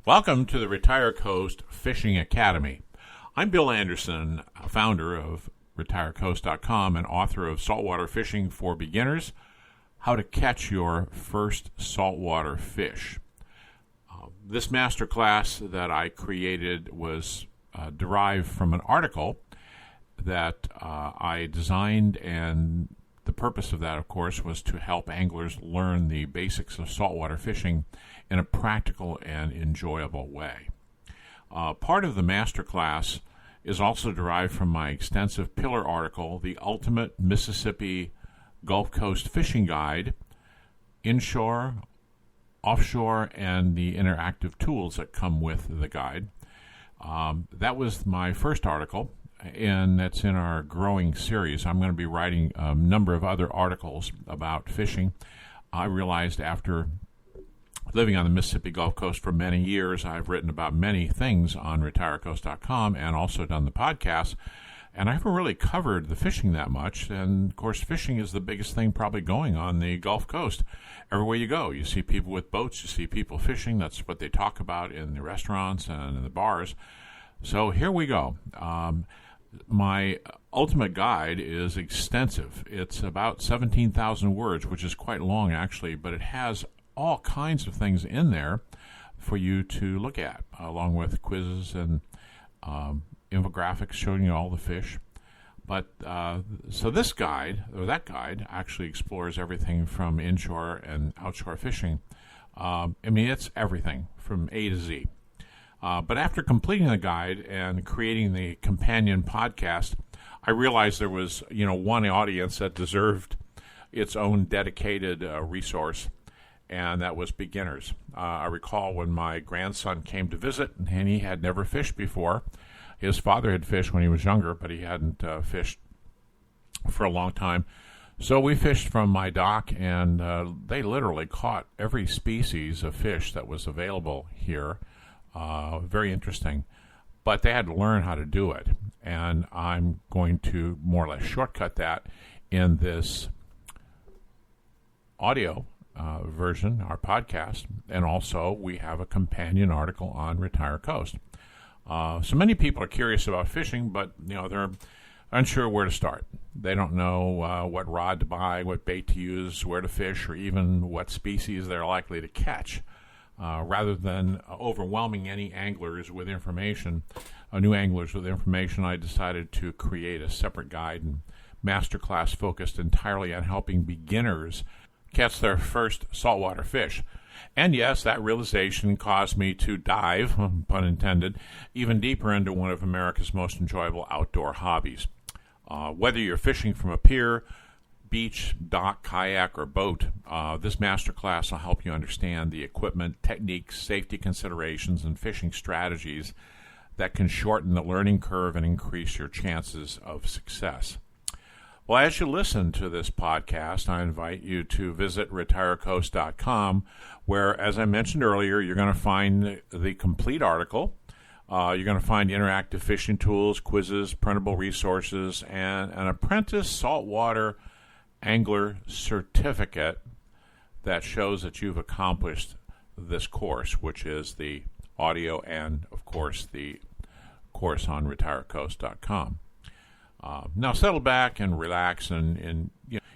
Welcome to the RetireCoast Fishing Academy. I'm Bill Anderson, founder of RetireCoast.com and author of Saltwater Fishing for Beginners, How to Catch Your First Saltwater Fish. This masterclass that I created was derived from an article that I designed, and the purpose of that, of course, was to help anglers learn the basics of saltwater fishing in a practical and enjoyable way. Part of the masterclass is also derived from my extensive pillar article, The Ultimate Mississippi Gulf Coast Fishing Guide, Inshore, Offshore, and the interactive tools that come with the guide. That was my first article, and that's in our growing series. I'm going to be writing a number of other articles about fishing. I realized after living on the Mississippi Gulf Coast for many years, I've written about many things on RetireCoast.com and also done the podcast, and I haven't really covered the fishing that much. And, of course, fishing is the biggest thing probably going on the Gulf Coast. Everywhere you go, you see people with boats, you see people fishing. That's what they talk about in the restaurants and in the bars. So here we go. My ultimate guide is extensive. It's about 17,000 words, which is quite long, actually, but it has all kinds of things in there for you to look at, along with quizzes and infographics showing you all the fish. But so this guide, or that guide, actually explores everything from inshore and outshore fishing. It's everything from A to Z. But after completing the guide and creating the companion podcast, I realized there was, one audience that deserved its own dedicated resource, and that was beginners. I recall when my grandson came to visit, and he had never fished before. His father had fished when he was younger, but he hadn't fished for a long time. So we fished from my dock, and they literally caught every species of fish that was available here. Very interesting. But they had to learn how to do it, and I'm going to more or less shortcut that in this audio version, our podcast, and also we have a companion article on RetireCoast. So many people are curious about fishing, but they're unsure where to start. They don't know what rod to buy, what bait to use, where to fish, or even what species they're likely to catch. Rather than overwhelming any anglers with information, new anglers with information, I decided to create a separate guide and masterclass focused entirely on helping beginners catch their first saltwater fish. And yes, that realization caused me to dive, pun intended, even deeper into one of America's most enjoyable outdoor hobbies. Whether you're fishing from a pier, beach, dock, kayak, or boat, this masterclass will help you understand the equipment, techniques, safety considerations, and fishing strategies that can shorten the learning curve and increase your chances of success. Well, as you listen to this podcast, I invite you to visit RetireCoast.com, where, as I mentioned earlier, you're going to find the complete article. You're going to find interactive fishing tools, quizzes, printable resources, and an apprentice saltwater angler certificate that shows that you've accomplished this course, which is the audio and, of course, the course on RetireCoast.com. Now settle back and relax and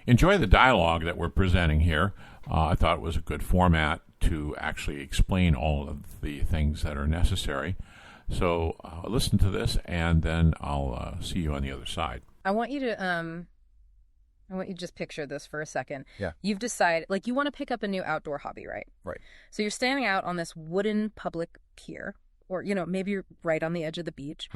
enjoy the dialogue that we're presenting here. I thought it was a good format to actually explain all of the things that are necessary. So listen to this, and then I'll see you on the other side. I want you to just picture this for a second. Yeah. You've decided, you want to pick up a new outdoor hobby, right? Right. So you're standing out on this wooden public pier, or, maybe you're right on the edge of the beach,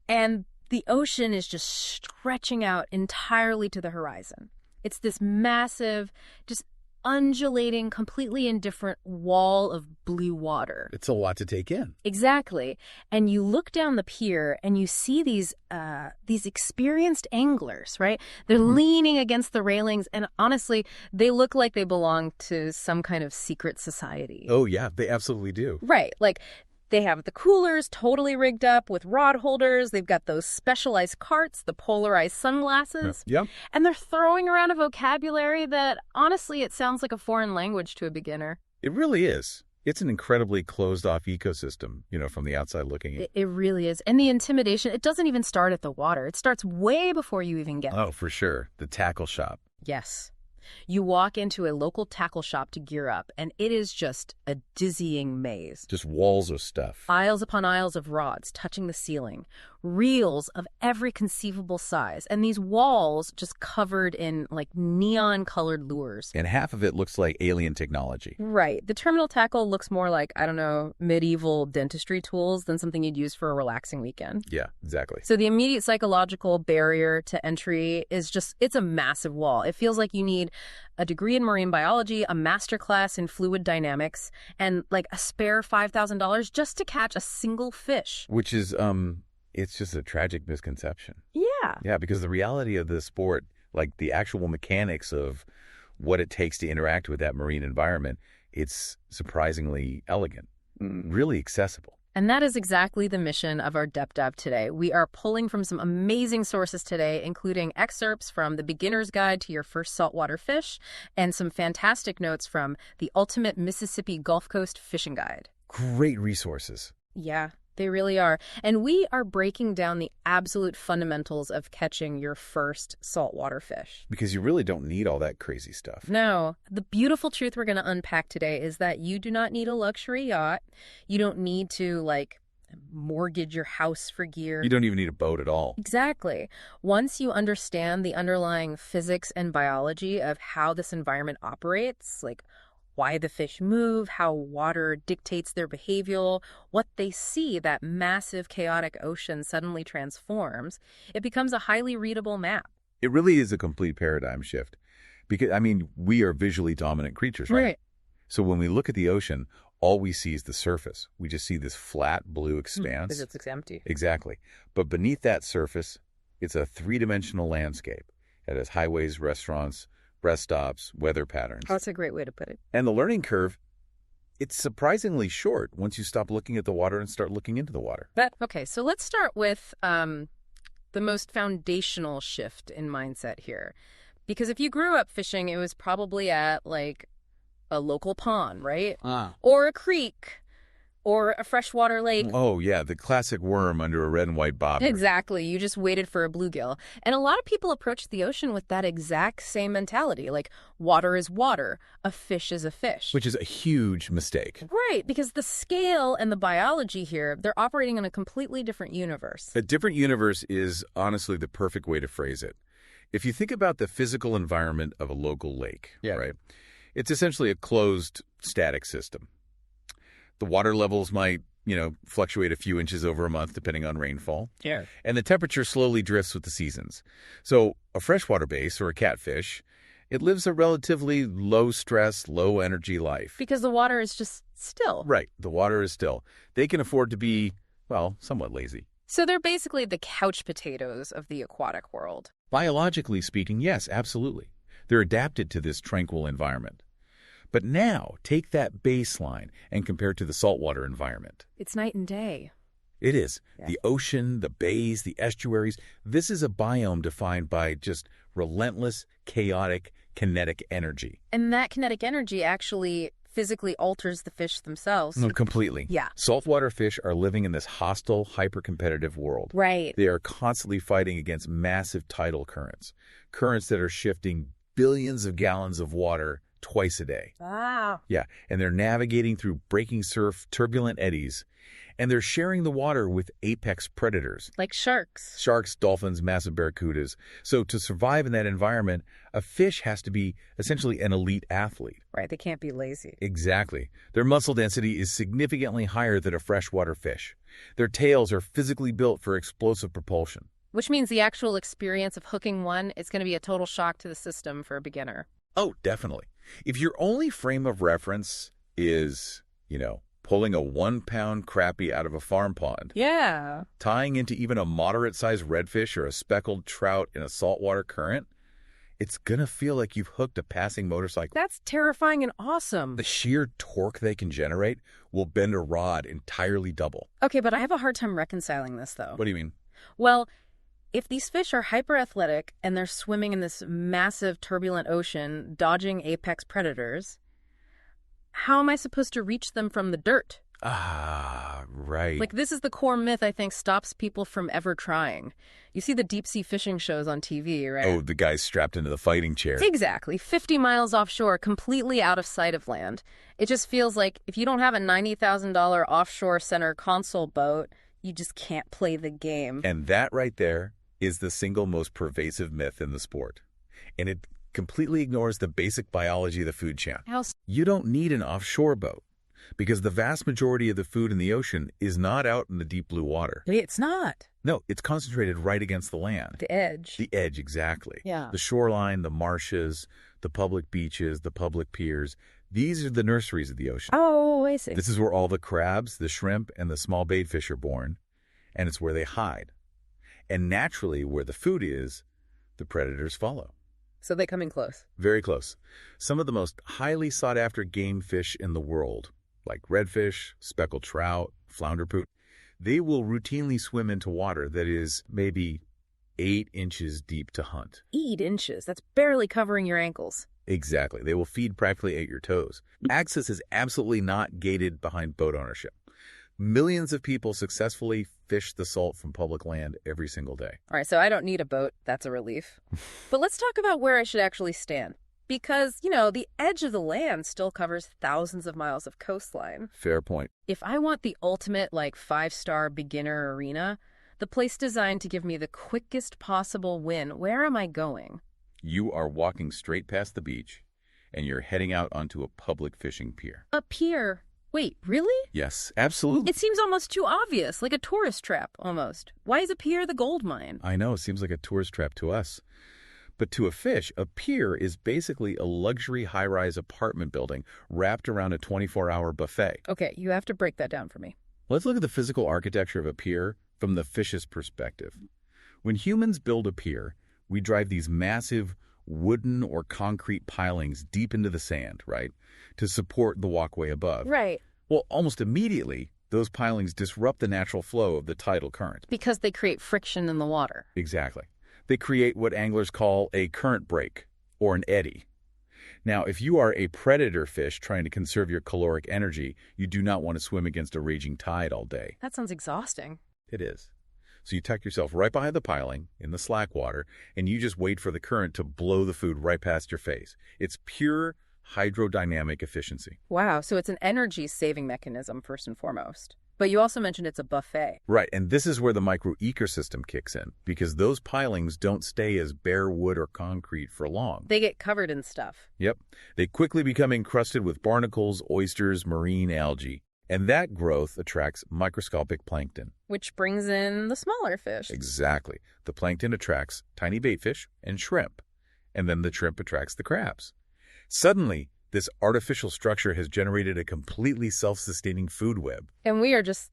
and the ocean is just stretching out entirely to the horizon. It's this massive, just undulating, completely indifferent wall of blue water. It's a lot to take in. Exactly. And you look down the pier and you see these experienced anglers, right? They're leaning against the railings, and honestly, they look like they belong to some kind of secret society. Oh, yeah, they absolutely do. Right. They have the coolers totally rigged up with rod holders. They've got those specialized carts, the polarized sunglasses. Yeah. And they're throwing around a vocabulary that, honestly, it sounds like a foreign language to a beginner. It really is. It's an incredibly closed-off ecosystem, from the outside looking in. It really is. And the intimidation, it doesn't even start at the water. It starts way before you even get there. Oh, for sure. The tackle shop. Yes. You walk into a local tackle shop to gear up, and it is just a dizzying maze. Just walls of stuff. Aisles upon aisles of rods touching the ceiling, reels of every conceivable size, and these walls just covered in like neon-colored lures. And half of it looks like alien technology. Right. The terminal tackle looks more like, I don't know, medieval dentistry tools than something you'd use for a relaxing weekend. Yeah, exactly. So the immediate psychological barrier to entry is just, it's a massive wall. It feels like you need a degree in marine biology, a masterclass in fluid dynamics, and like a spare $5,000 just to catch a single fish. Which is, it's just a tragic misconception. Yeah. Yeah, because the reality of the sport, like the actual mechanics of what it takes to interact with that marine environment, it's surprisingly elegant, really accessible. And that is exactly the mission of our Depth Dive today. We are pulling from some amazing sources today, including excerpts from The Beginner's Guide to Your First Saltwater Fish and some fantastic notes from The Ultimate Mississippi Gulf Coast Fishing Guide. Great resources. Yeah, they really are. And we are breaking down the absolute fundamentals of catching your first saltwater fish. Because you really don't need all that crazy stuff. No. The beautiful truth we're going to unpack today is that you do not need a luxury yacht. You don't need to, mortgage your house for gear. You don't even need a boat at all. Exactly. Once you understand the underlying physics and biology of how this environment operates, like why the fish move, how water dictates their behavior, what they see that massive chaotic ocean suddenly transforms, it becomes a highly readable map. It really is a complete paradigm shift. Because, we are visually dominant creatures, right? So when we look at the ocean, all we see is the surface. We just see this flat blue expanse. Because it's empty. Exactly. But beneath that surface, it's a three-dimensional landscape. It has highways, restaurants, rest stops, weather patterns. Oh, that's a great way to put it. And the learning curve, it's surprisingly short once you stop looking at the water and start looking into the water. Okay, so let's start with the most foundational shift in mindset here. Because if you grew up fishing, it was probably at a local pond, right? Or a creek. Or a freshwater lake. Oh, yeah, the classic worm under a red and white bobber. Exactly. You just waited for a bluegill. And a lot of people approach the ocean with that exact same mentality. Like, water is water. A fish is a fish. Which is a huge mistake. Right, because the scale and the biology here, they're operating in a completely different universe. A different universe is honestly the perfect way to phrase it. If you think about the physical environment of a local lake, right? It's essentially a closed, static system. The water levels might, fluctuate a few inches over a month depending on rainfall. Yeah. And the temperature slowly drifts with the seasons. So a freshwater bass or a catfish, it lives a relatively low-stress, low-energy life. Because the water is just still. Right. The water is still. They can afford to be, somewhat lazy. So they're basically the couch potatoes of the aquatic world. Biologically speaking, yes, absolutely. They're adapted to this tranquil environment. But now, take that baseline and compare it to the saltwater environment. It's night and day. It is. Yeah. The ocean, the bays, the estuaries, this is a biome defined by just relentless, chaotic, kinetic energy. And that kinetic energy actually physically alters the fish themselves. No, completely. Yeah. Saltwater fish are living in this hostile, hyper-competitive world. Right. They are constantly fighting against massive tidal currents that are shifting billions of gallons of water twice a day. Wow. Yeah, and they're navigating through breaking surf, turbulent eddies, and they're sharing the water with apex predators. Like sharks. Sharks, dolphins, massive barracudas. So to survive in that environment, a fish has to be essentially an elite athlete. Right, they can't be lazy. Exactly. Their muscle density is significantly higher than a freshwater fish. Their tails are physically built for explosive propulsion. Which means the actual experience of hooking one is going to be a total shock to the system for a beginner. Oh, definitely. If your only frame of reference is, pulling a 1-pound crappie out of a farm pond, Yeah. tying into even a moderate-sized redfish or a speckled trout in a saltwater current, it's going to feel like you've hooked a passing motorcycle. That's terrifying and awesome. The sheer torque they can generate will bend a rod entirely double. Okay, but I have a hard time reconciling this, though. What do you mean? Well, if these fish are hyper-athletic and they're swimming in this massive turbulent ocean, dodging apex predators, how am I supposed to reach them from the dirt? Ah, right. Like, this is the core myth I think stops people from ever trying. You see the deep-sea fishing shows on TV, right? Oh, the guy's strapped into the fighting chair. Exactly. 50 miles offshore, completely out of sight of land. It just feels like if you don't have a $90,000 offshore center console boat, you just can't play the game. And that right there is the single most pervasive myth in the sport. And it completely ignores the basic biology of the food chain. You don't need an offshore boat because the vast majority of the food in the ocean is not out in the deep blue water. It's not. No, it's concentrated right against the land. The edge. The edge, exactly. Yeah. The shoreline, the marshes, the public beaches, the public piers. These are the nurseries of the ocean. Oh, I see. This is where all the crabs, the shrimp, and the small bait fish are born, and it's where they hide. And naturally, where the food is, the predators follow. So they come in close. Very close. Some of the most highly sought-after game fish in the world, like redfish, speckled trout, flounder pout, they will routinely swim into water that is maybe 8 inches deep to hunt. 8 inches? That's barely covering your ankles. Exactly. They will feed practically at your toes. Access is absolutely not gated behind boat ownership. Millions of people successfully fish the salt from public land every single day. All right, so I don't need a boat. That's a relief. But let's talk about where I should actually stand. Because, the edge of the land still covers thousands of miles of coastline. Fair point. If I want the ultimate, 5-star beginner arena, the place designed to give me the quickest possible win, where am I going? You are walking straight past the beach, and you're heading out onto a public fishing pier. A pier? Wait, really? Yes, absolutely. It seems almost too obvious, like a tourist trap, almost. Why is a pier the gold mine? I know, it seems like a tourist trap to us. But to a fish, a pier is basically a luxury high-rise apartment building wrapped around a 24-hour buffet. Okay, you have to break that down for me. Let's look at the physical architecture of a pier from the fish's perspective. When humans build a pier, we drive these massive wooden or concrete pilings deep into the sand, right, to support the walkway above. Right. Well, almost immediately, those pilings disrupt the natural flow of the tidal current. Because they create friction in the water. Exactly. They create what anglers call a current break, or an eddy. Now, if you are a predator fish trying to conserve your caloric energy, you do not want to swim against a raging tide all day. That sounds exhausting. It is. So you tuck yourself right behind the piling in the slack water, and you just wait for the current to blow the food right past your face. It's pure hydrodynamic efficiency. Wow, so it's an energy-saving mechanism first and foremost. But you also mentioned it's a buffet. Right, and this is where the micro-ecosystem kicks in, because those pilings don't stay as bare wood or concrete for long. They get covered in stuff. Yep. They quickly become encrusted with barnacles, oysters, marine algae. And that growth attracts microscopic plankton. Which brings in the smaller fish. Exactly. The plankton attracts tiny baitfish and shrimp. And then the shrimp attracts the crabs. Suddenly, this artificial structure has generated a completely self-sustaining food web. And we are just,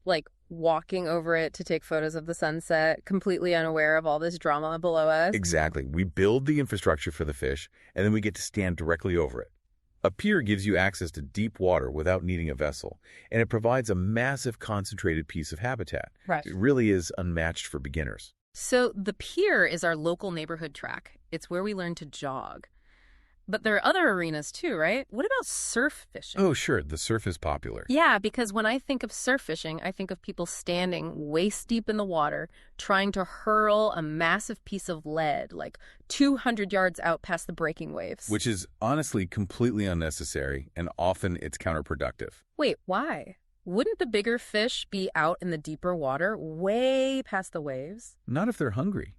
walking over it to take photos of the sunset, completely unaware of all this drama below us. Exactly. We build the infrastructure for the fish, and then we get to stand directly over it. A pier gives you access to deep water without needing a vessel, and it provides a massive concentrated piece of habitat. Right. It really is unmatched for beginners. So the pier is our local neighborhood track. It's where we learn to jog. But there are other arenas too, right? What about surf fishing? Oh, sure. The surf is popular. Yeah, because when I think of surf fishing, I think of people standing waist deep in the water, trying to hurl a massive piece of lead, 200 yards out past the breaking waves. Which is honestly completely unnecessary, and often it's counterproductive. Wait, why? Wouldn't the bigger fish be out in the deeper water, way past the waves? Not if they're hungry.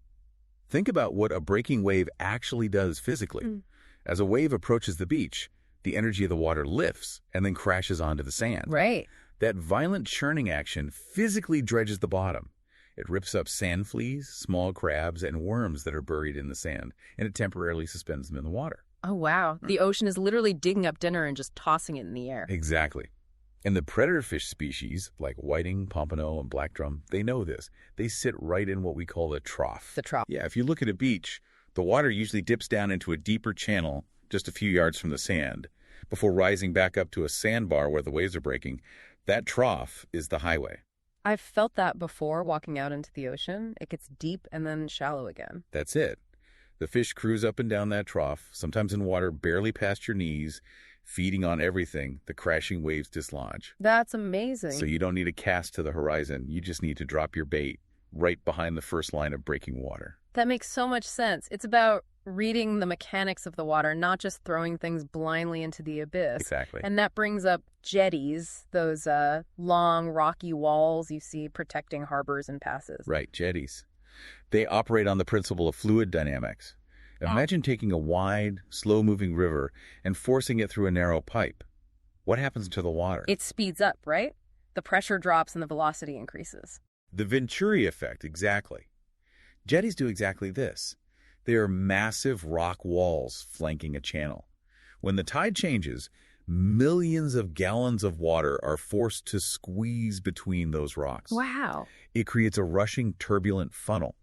Think about what a breaking wave actually does physically. As a wave approaches the beach, the energy of the water lifts and then crashes onto the sand. Right. That violent churning action physically dredges the bottom. It rips up sand fleas, small crabs, and worms that are buried in the sand, and it temporarily suspends them in the water. Oh, wow. The ocean is literally digging up dinner and just tossing it in the air. Exactly. And the predator fish species, like whiting, pompano, and black drum, they know this. They sit right in what we call the trough. The trough. Yeah, if you look at a beach, the water usually dips down into a deeper channel just a few yards from the sand before rising back up to a sandbar where the waves are breaking. That trough is the highway. I've felt that before walking out into the ocean. It gets deep and then shallow again. That's it. The fish cruise up and down that trough, sometimes in water barely past your knees, Feeding on everything, the crashing waves dislodge. That's amazing. So you don't need to cast to the horizon. You just need to drop your bait right behind the first line of breaking water. That makes so much sense. It's about reading the mechanics of the water, not just throwing things blindly into the abyss. Exactly. And that brings up jetties, those long, rocky walls you see protecting harbors and passes. Right, jetties. They operate on the principle of fluid dynamics. Imagine taking a wide, slow-moving river and forcing it through a narrow pipe. What happens to the water? It speeds up, right? The pressure drops and the velocity increases. The Venturi effect, exactly. Jetties do exactly this. They are massive rock walls flanking a channel. When the tide changes, millions of gallons of water are forced to squeeze between those rocks. Wow. It creates a rushing, turbulent funnel.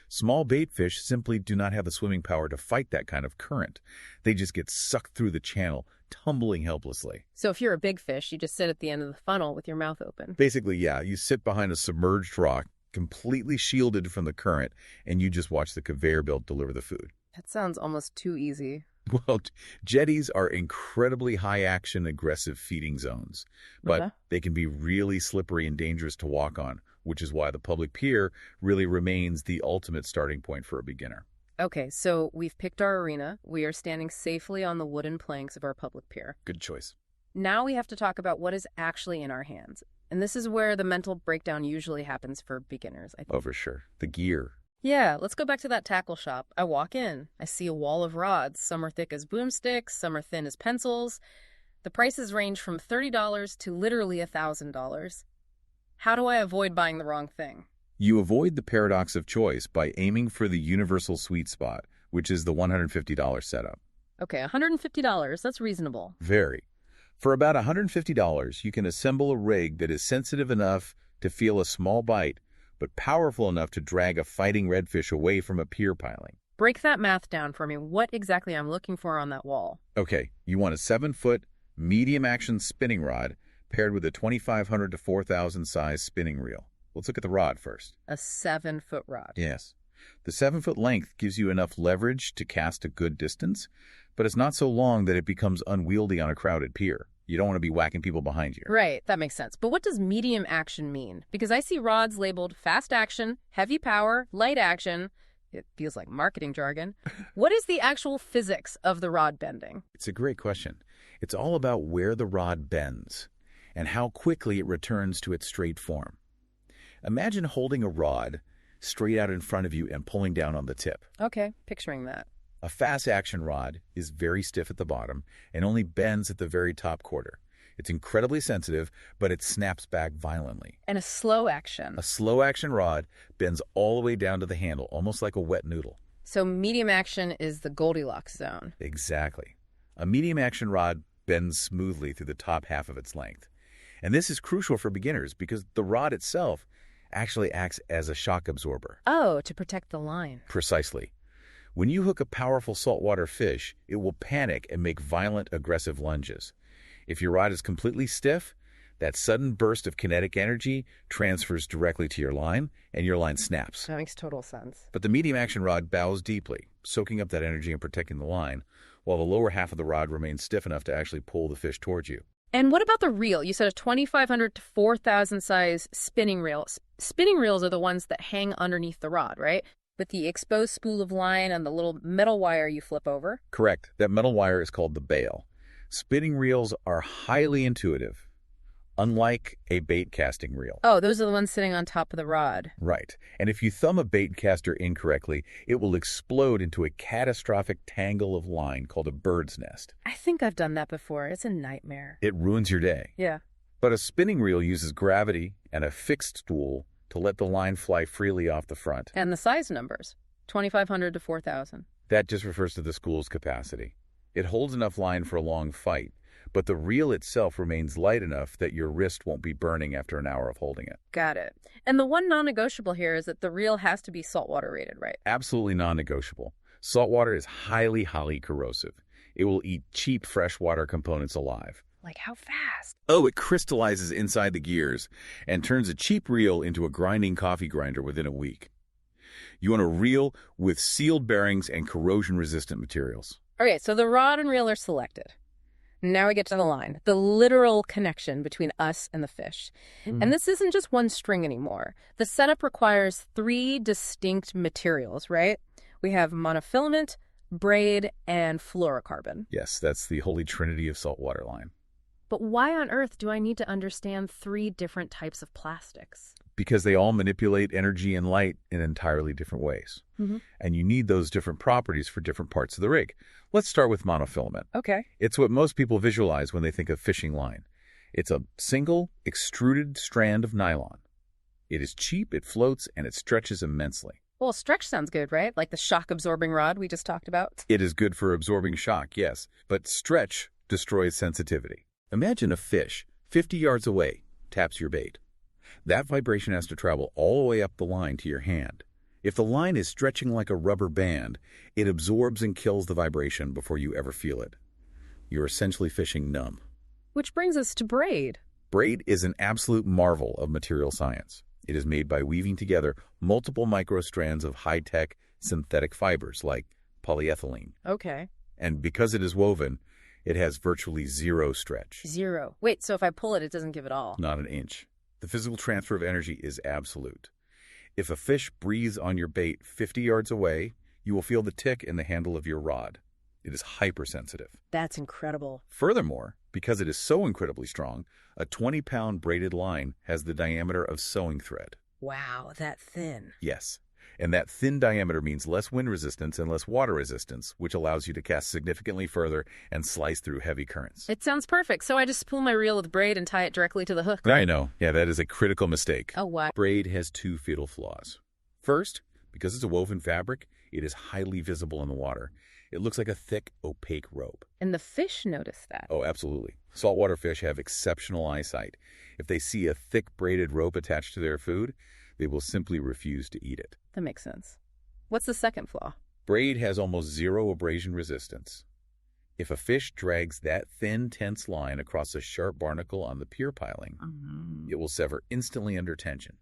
Small bait fish simply do not have the swimming power to fight that kind of current. They just get sucked through the channel, tumbling helplessly. So if you're a big fish, you just sit at the end of the funnel with your mouth open. Basically, yeah, you sit behind a submerged rock, completely shielded from the current, and you just watch the conveyor belt deliver the food. That sounds almost too easy. Well, jetties are incredibly high-action, aggressive feeding zones, but they can be really slippery and dangerous to walk on, which is why the public pier really remains the ultimate starting point for a beginner. Okay, so we've picked our arena. We are standing safely on the wooden planks of our public pier. Good choice. Now we have to talk about what is actually in our hands. And this is where the mental breakdown usually happens for beginners, I think. Oh, for sure. The gear. Yeah, let's go back to that tackle shop. I walk in. I see a wall of rods. Some are thick as boomsticks, some are thin as pencils. The prices range from $30 to literally $1,000. How do I avoid buying the wrong thing? You avoid the paradox of choice by aiming for the universal sweet spot, which is the $150 setup. Okay, $150. That's reasonable. Very. For about $150, you can assemble a rig that is sensitive enough to feel a small bite, but powerful enough to drag a fighting redfish away from a pier piling. Break that math down for me. What exactly I'm looking for on that wall? Okay, you want a 7-foot, medium-action spinning rod paired with a 2,500 to 4,000 size spinning reel. Let's look at the rod first. A 7-foot rod. Yes. The 7-foot length gives you enough leverage to cast a good distance, but it's not so long that it becomes unwieldy on a crowded pier. You don't want to be whacking people behind you. Right, that makes sense. But what does medium action mean? Because I see rods labeled fast action, heavy power, light action. It feels like marketing jargon. What is the actual physics of the rod bending? It's a great question. It's all about where the rod bends and how quickly it returns to its straight form. Imagine holding a rod straight out in front of you and pulling down on the tip. Okay, picturing that. A fast-action rod is very stiff at the bottom and only bends at the very top quarter. It's incredibly sensitive, but it snaps back violently. And a slow action. A slow-action rod bends all the way down to the handle, almost like a wet noodle. So medium action is the Goldilocks zone. Exactly. A medium-action rod bends smoothly through the top half of its length. And this is crucial for beginners because the rod itself actually acts as a shock absorber. Oh, to protect the line. Precisely. When you hook a powerful saltwater fish, it will panic and make violent, aggressive lunges. If your rod is completely stiff, that sudden burst of kinetic energy transfers directly to your line, and your line snaps. That makes total sense. But the medium-action rod bows deeply, soaking up that energy and protecting the line, while the lower half of the rod remains stiff enough to actually pull the fish towards you. And what about the reel? You said a 2,500 to 4,000 size spinning reel. Spinning reels are the ones that hang underneath the rod, right? With the exposed spool of line and the little metal wire you flip over? Correct. That metal wire is called the bail. Spinning reels are highly intuitive, unlike a bait casting reel. Oh, those are the ones sitting on top of the rod. Right. And if you thumb a bait caster incorrectly, it will explode into a catastrophic tangle of line called a bird's nest. I think I've done that before. It's a nightmare. It ruins your day. Yeah. But a spinning reel uses gravity and a fixed spool to let the line fly freely off the front. And the size numbers, 2,500 to 4,000. That just refers to the spool's capacity. It holds enough line for a long fight, but the reel itself remains light enough that your wrist won't be burning after an hour of holding it. Got it. And the one non-negotiable here is that the reel has to be saltwater rated, right? Absolutely non-negotiable. Saltwater is highly, highly corrosive. It will eat cheap freshwater components alive. Like how fast? Oh, it crystallizes inside the gears and turns a cheap reel into a grinding coffee grinder within a week. You want a reel with sealed bearings and corrosion-resistant materials. Okay, so the rod and reel are selected. Now we get to the line, the literal connection between us and the fish. And this isn't just one string anymore. The setup requires 3 distinct materials, right? We have monofilament, braid, and fluorocarbon. Yes, that's the holy trinity of saltwater line. But why on earth do I need to understand 3 different types of plastics? Because they all manipulate energy and light in entirely different ways. And you need those different properties for different parts of the rig. Let's start with monofilament. Okay. It's what most people visualize when they think of fishing line. It's a single extruded strand of nylon. It is cheap, it floats, and it stretches immensely. Well, stretch sounds good, right? Like the shock-absorbing rod we just talked about. It is good for absorbing shock, yes, but stretch destroys sensitivity. Imagine a fish 50 yards away taps your bait. That vibration has to travel all the way up the line to your hand. If the line is stretching like a rubber band, it absorbs and kills the vibration before you ever feel it. You're essentially fishing numb. Which brings us to braid. Braid is an absolute marvel of material science. It is made by weaving together multiple microstrands of high-tech synthetic fibers like polyethylene. Okay. And because it is woven, it has virtually zero stretch. Zero. Wait, so if I pull it, it doesn't give it all? Not an inch. The physical transfer of energy is absolute. If a fish breathes on your bait 50 yards away, you will feel the tick in the handle of your rod. It is hypersensitive. That's incredible. Furthermore, because it is so incredibly strong, a 20-pound braided line has the diameter of sewing thread. Wow, that thin. Yes. And that thin diameter means less wind resistance and less water resistance, which allows you to cast significantly further and slice through heavy currents. It sounds perfect. So I just pull my reel with braid and tie it directly to the hook. I know. Yeah, that is a critical mistake. Oh, what? Braid has 2 fatal flaws. First, because it's a woven fabric, it is highly visible in the water. It looks like a thick, opaque rope. And the fish notice that. Oh, absolutely. Saltwater fish have exceptional eyesight. If they see a thick braided rope attached to their food, they will simply refuse to eat it. That makes sense. What's the second flaw? Braid has almost zero abrasion resistance. If a fish drags that thin, tense line across a sharp barnacle on the pier piling, it will sever instantly under tension,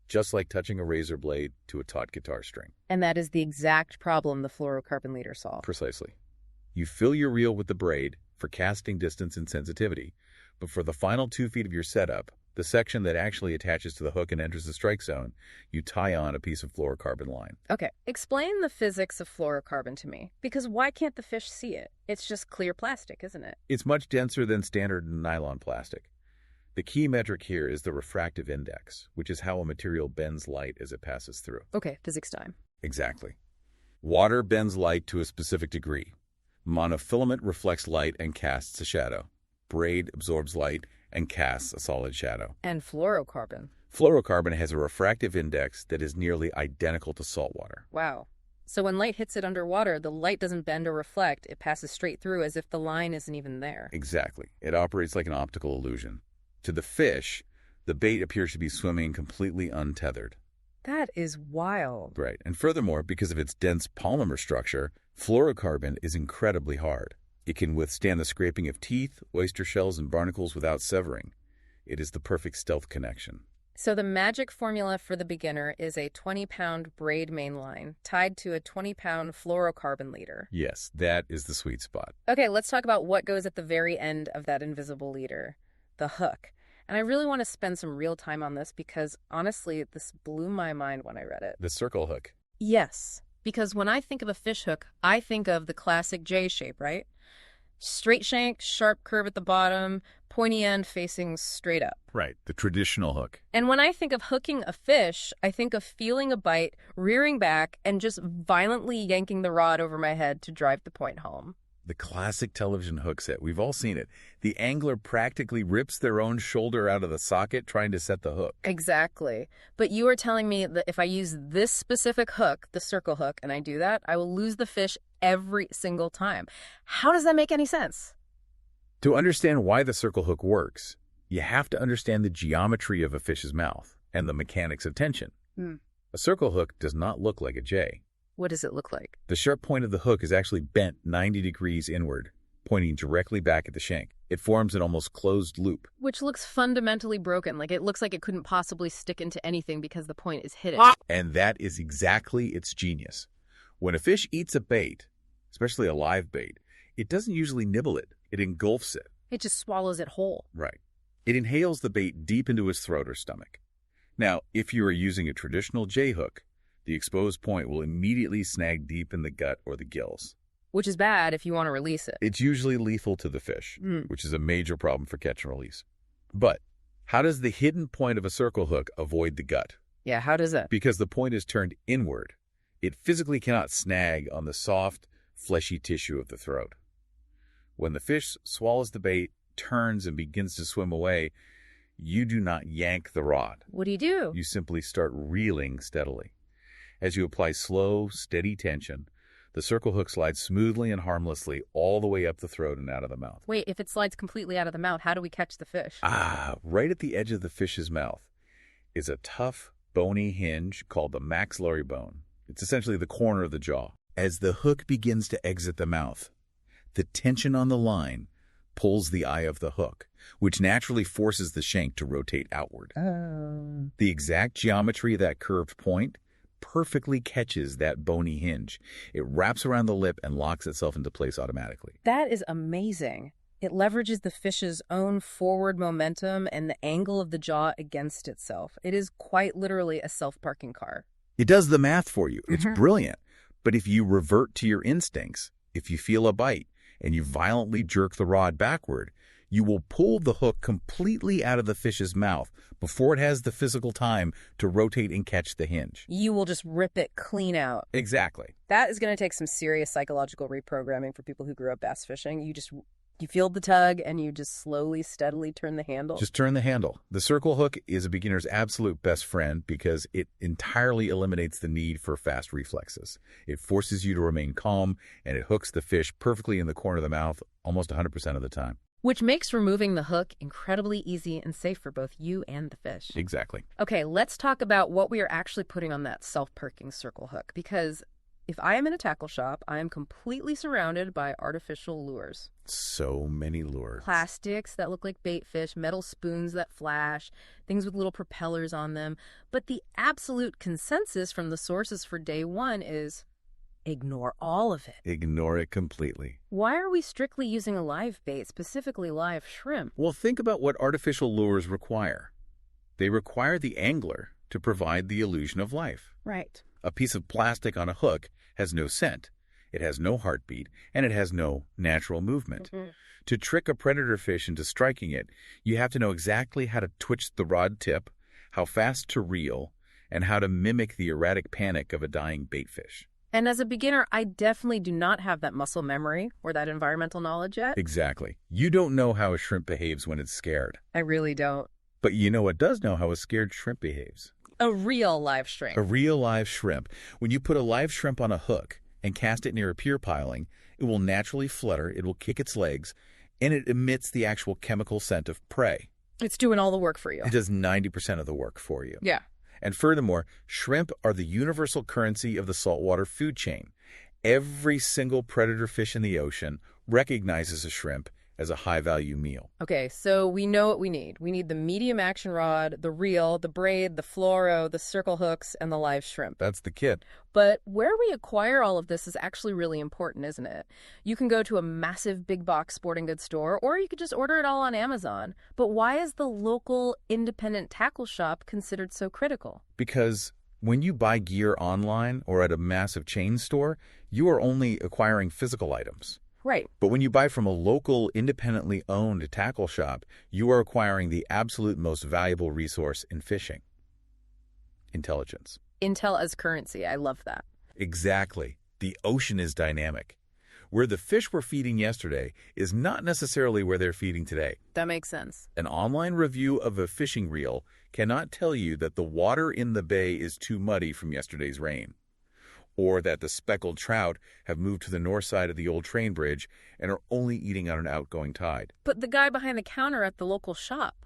just like touching a razor blade to a taut guitar string. And that is the exact problem the fluorocarbon leader solved. Precisely. You fill your reel with the braid for casting distance and sensitivity, but for the final 2 feet of your setup, the section that actually attaches to the hook and enters the strike zone, you tie on a piece of fluorocarbon line. Okay, explain the physics of fluorocarbon to me. Because why can't the fish see it? It's just clear plastic, isn't it? It's much denser than standard nylon plastic. The key metric here is the refractive index, which is how a material bends light as it passes through. Okay, physics time. Exactly. Water bends light to a specific degree. Monofilament reflects light and casts a shadow. Braid absorbs light and casts a solid shadow. And fluorocarbon. Fluorocarbon has a refractive index that is nearly identical to saltwater. Wow. So when light hits it underwater, the light doesn't bend or reflect. It passes straight through as if the line isn't even there. Exactly. It operates like an optical illusion. To the fish, the bait appears to be swimming completely untethered. That is wild. Right. And furthermore, because of its dense polymer structure, fluorocarbon is incredibly hard. It can withstand the scraping of teeth, oyster shells, and barnacles without severing. It is the perfect stealth connection. So the magic formula for the beginner is a 20-pound braid main line tied to a 20-pound fluorocarbon leader. Yes, that is the sweet spot. Okay, let's talk about what goes at the very end of that invisible leader, the hook. And I really want to spend some real time on this because, honestly, this blew my mind when I read it. The circle hook. Yes, because when I think of a fish hook, I think of the classic J shape, right? Straight shank, sharp curve at the bottom, pointy end facing straight up. Right, the traditional hook. And when I think of hooking a fish, I think of feeling a bite, rearing back, and just violently yanking the rod over my head to drive the point home. The classic television hook set. We've all seen it. The angler practically rips their own shoulder out of the socket trying to set the hook. Exactly. But you are telling me that if I use this specific hook, the circle hook, and I do that, I will lose the fish every single time. How does that make any sense? To understand why the circle hook works, you have to understand the geometry of a fish's mouth and the mechanics of tension. A circle hook does not look like a J. What does it look like? The sharp point of the hook is actually bent 90 degrees inward, pointing directly back at the shank. It forms an almost closed loop. Which looks fundamentally broken. Like it looks like it couldn't possibly stick into anything because the point is hidden. And that is exactly its genius. When a fish eats a bait, especially a live bait, it doesn't usually nibble it It engulfs it. It just swallows it whole. Right. It inhales the bait deep into its throat or stomach. Now, if you are using a traditional J-hook, the exposed point will immediately snag deep in the gut or the gills. Which is bad if you want to release it. It's usually lethal to the fish, which is a major problem for catch and release. But how does the hidden point of a circle hook avoid the gut? Yeah, how does that? Because the point is turned inward. It physically cannot snag on the soft, fleshy tissue of the throat. When the fish swallows the bait, turns, and begins to swim away, you do not yank the rod. What do? You simply start reeling steadily. As you apply slow, steady tension, the circle hook slides smoothly and harmlessly all the way up the throat and out of the mouth. Wait, if it slides completely out of the mouth, how do we catch the fish? Right at the edge of the fish's mouth is a tough, bony hinge called the maxillary bone. It's essentially the corner of the jaw. As the hook begins to exit the mouth, the tension on the line pulls the eye of the hook, which naturally forces the shank to rotate outward. Oh. The exact geometry of that curved point perfectly catches that bony hinge. It wraps around the lip and locks itself into place automatically. That is amazing. It leverages the fish's own forward momentum and the angle of the jaw against itself. It is quite literally a self-parking car. It does the math for you. It's brilliant. But if you revert to your instincts, if you feel a bite and you violently jerk the rod backward, you will pull the hook completely out of the fish's mouth before it has the physical time to rotate and catch the hinge. You will just rip it clean out. Exactly. That is going to take some serious psychological reprogramming for people who grew up bass fishing. You feel the tug and you just slowly, steadily turn the handle. Just turn the handle. The circle hook is a beginner's absolute best friend because it entirely eliminates the need for fast reflexes. It forces you to remain calm and it hooks the fish perfectly in the corner of the mouth almost 100% of the time. Which makes removing the hook incredibly easy and safe for both you and the fish. Exactly. Okay, let's talk about what we are actually putting on that self-perking circle hook, because if I am in a tackle shop, I am completely surrounded by artificial lures. So many lures. Plastics that look like bait fish, metal spoons that flash, things with little propellers on them. But the absolute consensus from the sources for day one is ignore all of it. Ignore it completely. Why are we strictly using a live bait, specifically live shrimp? Well, think about what artificial lures require. They require the angler to provide the illusion of life. Right. A piece of plastic on a hook has no scent, it has no heartbeat, and it has no natural movement. To trick a predator fish into striking it, you have to know exactly how to twitch the rod tip, how fast to reel, and how to mimic the erratic panic of a dying bait fish. And as a beginner, I definitely do not have that muscle memory or that environmental knowledge yet. Exactly. You don't know how a shrimp behaves when it's scared. I really don't. But you know what does know how a scared shrimp behaves. A real live shrimp. A real live shrimp. When you put a live shrimp on a hook and cast it near a pier piling, it will naturally flutter, it will kick its legs, and it emits the actual chemical scent of prey. It's doing all the work for you. It does 90% of the work for you. Yeah. And furthermore, shrimp are the universal currency of the saltwater food chain. Every single predator fish in the ocean recognizes a shrimp as a high-value meal. Okay, so we know what we need. We need the medium action rod, the reel, the braid, the fluoro, the circle hooks, and the live shrimp. That's the kit. But where we acquire all of this is actually really important, isn't it? You can go to a massive big box sporting goods store, or you could just order it all on Amazon. But why is the local independent tackle shop considered so critical? Because when you buy gear online or at a massive chain store, you are only acquiring physical items. Right. But when you buy from a local, independently owned tackle shop, you are acquiring the absolute most valuable resource in fishing: intelligence. Intel as currency. I love that. Exactly. The ocean is dynamic. Where the fish were feeding yesterday is not necessarily where they're feeding today. That makes sense. An online review of a fishing reel cannot tell you that the water in the bay is too muddy from yesterday's rain, or that the speckled trout have moved to the north side of the old train bridge and are only eating on an outgoing tide. But the guy behind the counter at the local shop,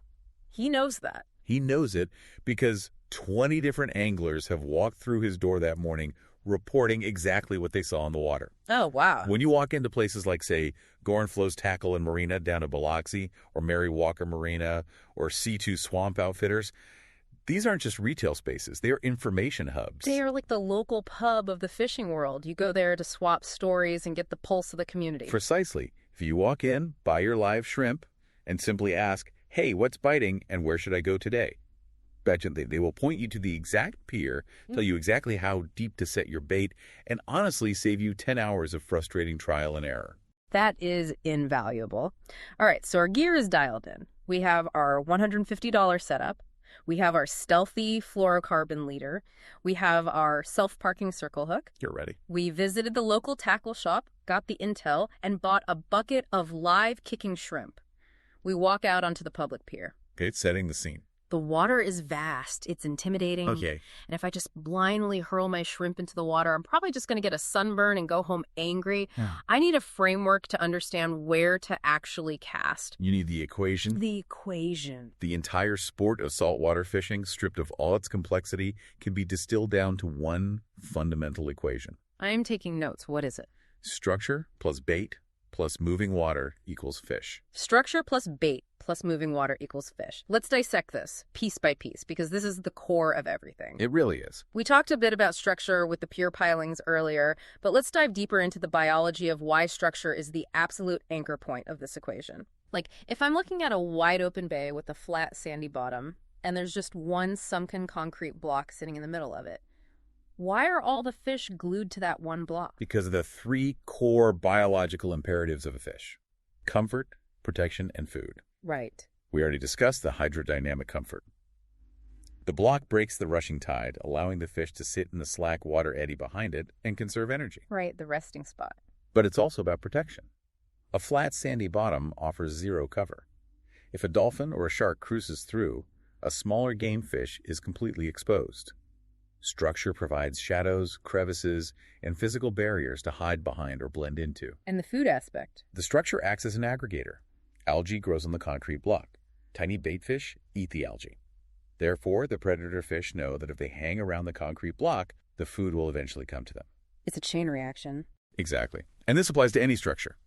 he knows that. He knows it because 20 different anglers have walked through his door that morning reporting exactly what they saw in the water. Oh, wow. When you walk into places like, say, Gorin Flo's Tackle and Marina down at Biloxi, or Mary Walker Marina, or C2 Swamp Outfitters, these aren't just retail spaces. They are information hubs. They are like the local pub of the fishing world. You go there to swap stories and get the pulse of the community. Precisely. If you walk in, buy your live shrimp, and simply ask, hey, what's biting and where should I go today? Betcha they will point you to the exact pier, tell you exactly how deep to set your bait, and honestly save you 10 hours of frustrating trial and error. That is invaluable. All right, so our gear is dialed in. We have our $150 setup. We have our stealthy fluorocarbon leader. We have our self-parking circle hook. You're ready. We visited the local tackle shop, got the intel, and bought a bucket of live kicking shrimp. We walk out onto the public pier. Okay, it's setting the scene. The water is vast. It's intimidating. Okay. And if I just blindly hurl my shrimp into the water, I'm probably just going to get a sunburn and go home angry. Yeah. I need a framework to understand where to actually cast. You need the equation. The equation. The entire sport of saltwater fishing, stripped of all its complexity, can be distilled down to one fundamental equation. I'm taking notes. What is it? Structure plus bait plus moving water equals fish. Structure plus bait plus moving water equals fish. Let's dissect this piece by piece because this is the core of everything. It really is. We talked a bit about structure with the pier pilings earlier, but let's dive deeper into the biology of why structure is the absolute anchor point of this equation. Like, if I'm looking at a wide open bay with a flat sandy bottom, and there's just one sunken concrete block sitting in the middle of it, why are all the fish glued to that one block? Because of the three core biological imperatives of a fish: comfort, protection, and food. Right. We already discussed the hydrodynamic comfort. The block breaks the rushing tide, allowing the fish to sit in the slack water eddy behind it and conserve energy. Right, the resting spot. But it's also about protection. A flat, sandy bottom offers zero cover. If a dolphin or a shark cruises through, a smaller game fish is completely exposed. Structure provides shadows, crevices, and physical barriers to hide behind or blend into. And the food aspect. The structure acts as an aggregator. Algae grows on the concrete block. Tiny bait fish eat the algae. Therefore, the predator fish know that if they hang around the concrete block, the food will eventually come to them. It's a chain reaction. Exactly. And this applies to any structure.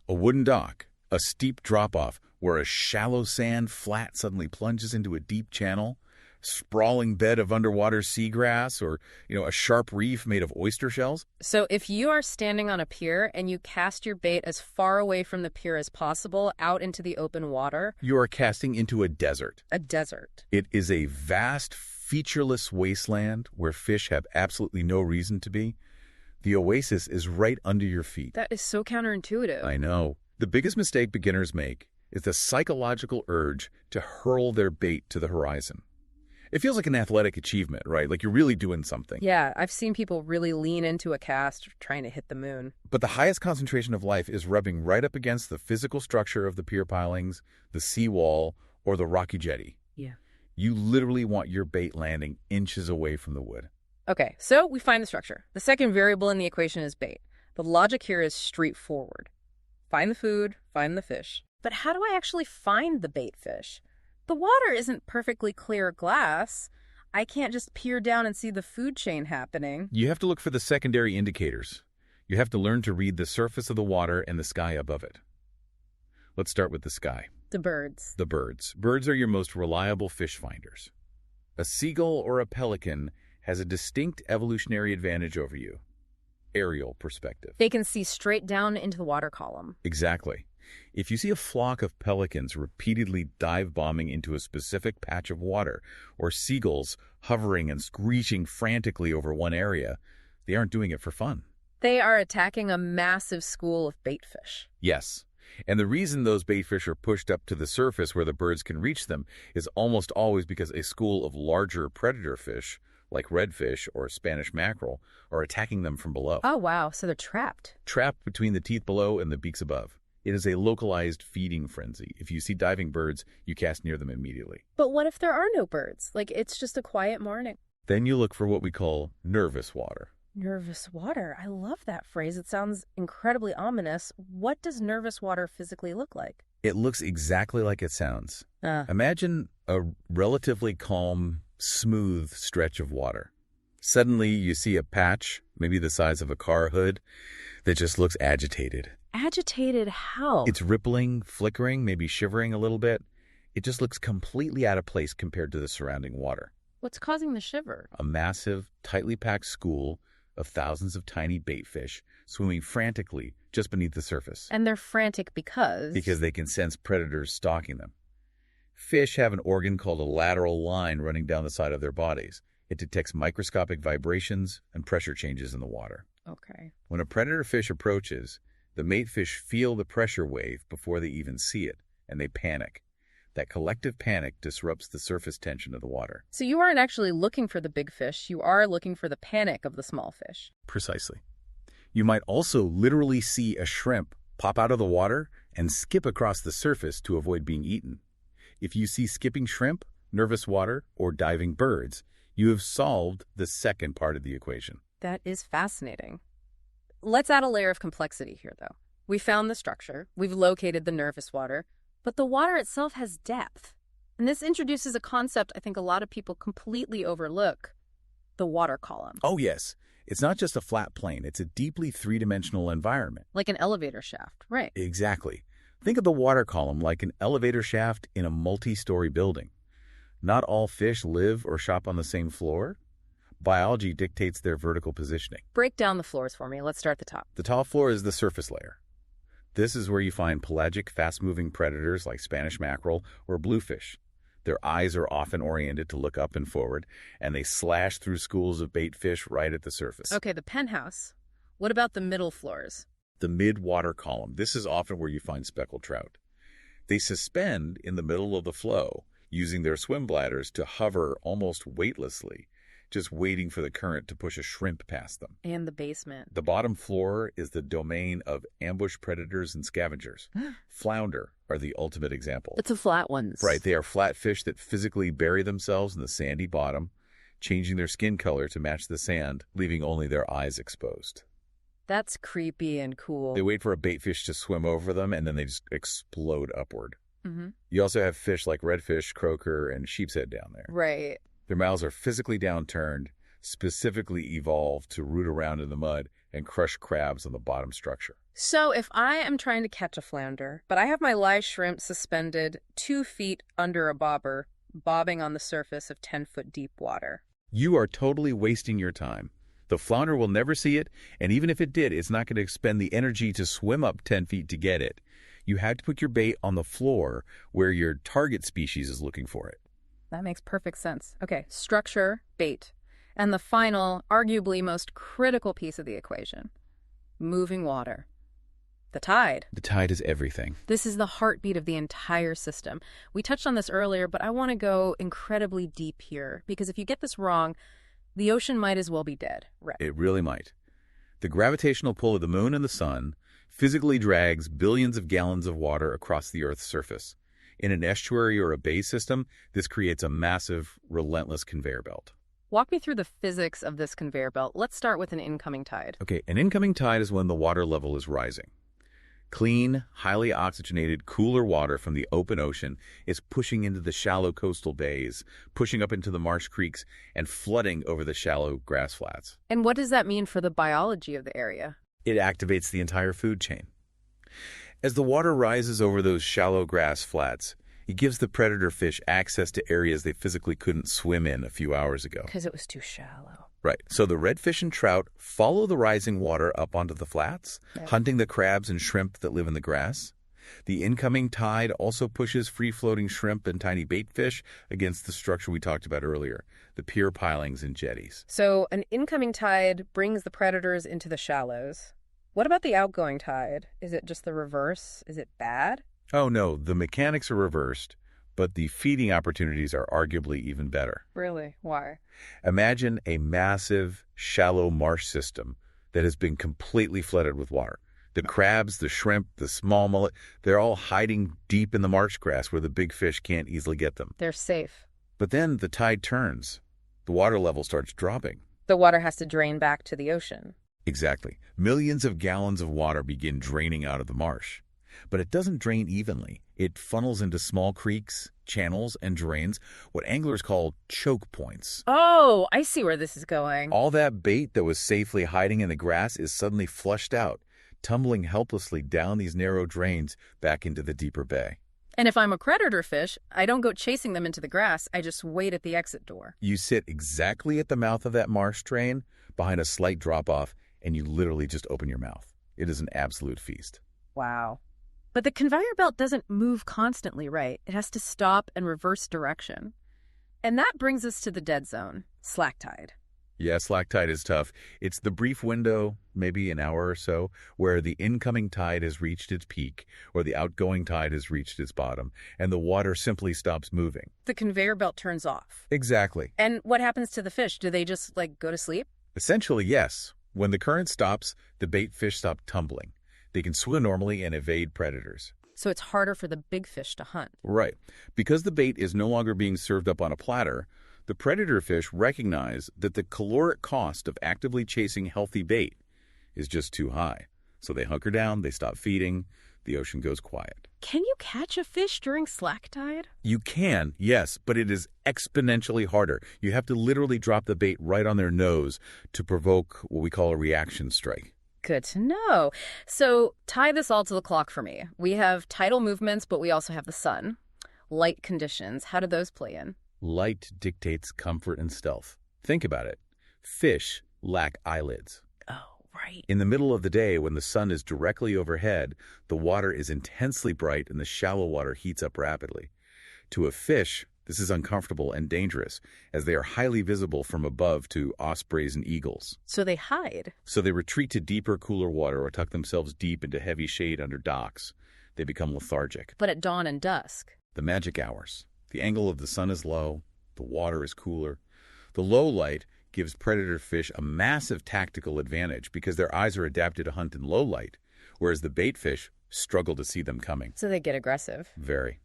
A wooden dock, a steep drop-off where a shallow sand flat suddenly plunges into a deep channel, sprawling bed of underwater seagrass, or, a sharp reef made of oyster shells. So if you are standing on a pier and you cast your bait as far away from the pier as possible out into the open water, you are casting into a desert. A desert. It is a vast, featureless wasteland where fish have absolutely no reason to be. The oasis is right under your feet. That is so counterintuitive. I know. The biggest mistake beginners make is the psychological urge to hurl their bait to the horizon. It feels like an athletic achievement, right? Like you're really doing something. Yeah, I've seen people really lean into a cast trying to hit the moon. But the highest concentration of life is rubbing right up against the physical structure of the pier pilings, the seawall, or the rocky jetty. Yeah. You literally want your bait landing inches away from the wood. Okay, so we find the structure. The second variable in the equation is bait. The logic here is straightforward. Find the food, find the fish. But how do I actually find the bait fish? The water isn't perfectly clear glass. I can't just peer down and see the food chain happening. You have to look for the secondary indicators. You have to learn to read the surface of the water and the sky above it. Let's start with the sky. The birds. The birds. Birds are your most reliable fish finders. A seagull or a pelican has a distinct evolutionary advantage over you. Aerial perspective. They can see straight down into the water column. Exactly. If you see a flock of pelicans repeatedly dive bombing into a specific patch of water, or seagulls hovering and screeching frantically over one area, they aren't doing it for fun. They are attacking a massive school of bait fish. Yes. And the reason those bait fish are pushed up to the surface where the birds can reach them is almost always because a school of larger predator fish, like redfish or Spanish mackerel, are attacking them from below. Oh, wow. So they're trapped. Trapped between the teeth below and the beaks above. It is a localized feeding frenzy. If you see diving birds, you cast near them immediately. But what if there are no birds? Like, it's just a quiet morning. Then you look for what we call nervous water. Nervous water. I love that phrase. It sounds incredibly ominous. What does nervous water physically look like? It looks exactly like it sounds. Imagine a relatively calm, smooth stretch of water. Suddenly you see a patch, maybe the size of a car hood, that just looks agitated. Agitated how? It's rippling, flickering, maybe shivering a little bit. It just looks completely out of place compared to the surrounding water. What's causing the shiver? A massive, tightly packed school of thousands of tiny bait fish swimming frantically just beneath the surface. And they're frantic because? Because they can sense predators stalking them. Fish have an organ called a lateral line running down the side of their bodies. It detects microscopic vibrations and pressure changes in the water. Okay. When a predator fish approaches, the mate fish feel the pressure wave before they even see it, and they panic. That collective panic disrupts the surface tension of the water. So you aren't actually looking for the big fish, you are looking for the panic of the small fish. Precisely. You might also literally see a shrimp pop out of the water and skip across the surface to avoid being eaten. If you see skipping shrimp, nervous water, or diving birds, you have solved the second part of the equation. That is fascinating. Let's add a layer of complexity here, though. We found the structure, we've located the nervous water, but the water itself has depth. And this introduces a concept I think a lot of people completely overlook, the water column. Oh, yes. It's not just a flat plane. It's a deeply three-dimensional environment. Like an elevator shaft, right? Exactly. Think of the water column like an elevator shaft in a multi-story building. Not all fish live or shop on the same floor. Biology dictates their vertical positioning. Break down the floors for me. Let's start at the top. The top floor is the surface layer. This is where you find pelagic, fast-moving predators like Spanish mackerel or bluefish. Their eyes are often oriented to look up and forward, and they slash through schools of bait fish right at the surface. Okay, the penthouse. What about the middle floors? The mid-water column. This is often where you find speckled trout. They suspend in the middle of the flow, using their swim bladders to hover almost weightlessly, just waiting for the current to push a shrimp past them. And the basement. The bottom floor is the domain of ambush predators and scavengers. Flounder are the ultimate example. It's the flat ones. Right, they are flat fish that physically bury themselves in the sandy bottom, changing their skin color to match the sand, leaving only their eyes exposed. That's creepy and cool. They wait for a bait fish to swim over them, and then they just explode upward. Mm-hmm. You also have fish like redfish, croaker, and sheepshead down there. Right. Their mouths are physically downturned, specifically evolved to root around in the mud and crush crabs on the bottom structure. So if I am trying to catch a flounder, but I have my live shrimp suspended 2 feet under a bobber, bobbing on the surface of 10-foot deep water. You are totally wasting your time. The flounder will never see it, and even if it did, it's not going to expend the energy to swim up 10 feet to get it. You had to put your bait on the floor where your target species is looking for it. That makes perfect sense. Okay, structure, bait. And the final, arguably most critical piece of the equation, moving water. The tide. The tide is everything. This is the heartbeat of the entire system. We touched on this earlier, but I want to go incredibly deep here, because if you get this wrong, the ocean might as well be dead. Right. It really might. The gravitational pull of the moon and the sun physically drags billions of gallons of water across the Earth's surface. In an estuary or a bay system, this creates a massive, relentless conveyor belt. Walk me through the physics of this conveyor belt. Let's start with an incoming tide. Okay, an incoming tide is when the water level is rising. Clean, highly oxygenated, cooler water from the open ocean is pushing into the shallow coastal bays, pushing up into the marsh creeks, and flooding over the shallow grass flats. And what does that mean for the biology of the area? It activates the entire food chain. As the water rises over those shallow grass flats, it gives the predator fish access to areas they physically couldn't swim in a few hours ago. Because it was too shallow. Right. So the redfish and trout follow the rising water up onto the flats, hunting the crabs and shrimp that live in the grass. The incoming tide also pushes free-floating shrimp and tiny bait fish against the structure we talked about earlier, the pier pilings and jetties. So an incoming tide brings the predators into the shallows. What about the outgoing tide? Is it just the reverse? Is it bad? Oh, no. The mechanics are reversed, but the feeding opportunities are arguably even better. Really? Why? Imagine a massive, shallow marsh system that has been completely flooded with water. The crabs, the shrimp, the small mullet, they're all hiding deep in the marsh grass where the big fish can't easily get them. They're safe. But then the tide turns. The water level starts dropping. The water has to drain back to the ocean. Exactly. Millions of gallons of water begin draining out of the marsh. But it doesn't drain evenly. It funnels into small creeks, channels, and drains, what anglers call choke points. Oh, I see where this is going. All that bait that was safely hiding in the grass is suddenly flushed out, tumbling helplessly down these narrow drains back into the deeper bay. And if I'm a predator fish, I don't go chasing them into the grass. I just wait at the exit door. You sit exactly at the mouth of that marsh drain, behind a slight drop-off, and you literally just open your mouth. It is an absolute feast. Wow. But the conveyor belt doesn't move constantly, right? It has to stop and reverse direction. And that brings us to the dead zone, slack tide. Yeah, slack tide is tough. It's the brief window, maybe an hour or so, where the incoming tide has reached its peak or the outgoing tide has reached its bottom, and the water simply stops moving. The conveyor belt turns off. Exactly. And what happens to the fish? Do they just, go to sleep? Essentially, yes. When the current stops, the bait fish stop tumbling. They can swim normally and evade predators. So it's harder for the big fish to hunt. Right. Because the bait is no longer being served up on a platter, the predator fish recognize that the caloric cost of actively chasing healthy bait is just too high. So they hunker down, they stop feeding, the ocean goes quiet. Can you catch a fish during slack tide? You can, yes, but it is exponentially harder. You have to literally drop the bait right on their nose to provoke what we call a reaction strike. Good to know. So tie this all to the clock for me. We have tidal movements, but we also have the sun. Light conditions, how do those play in? Light dictates comfort and stealth. Think about it. Fish lack eyelids. Oh, right. In the middle of the day, when the sun is directly overhead, the water is intensely bright and the shallow water heats up rapidly. To a fish, this is uncomfortable and dangerous, as they are highly visible from above to ospreys and eagles. So they hide. So they retreat to deeper, cooler water or tuck themselves deep into heavy shade under docks. They become lethargic. But at dawn and dusk? The magic hours. The angle of the sun is low, the water is cooler. The low light gives predator fish a massive tactical advantage because their eyes are adapted to hunt in low light, whereas the bait fish struggle to see them coming. So they get aggressive. Very.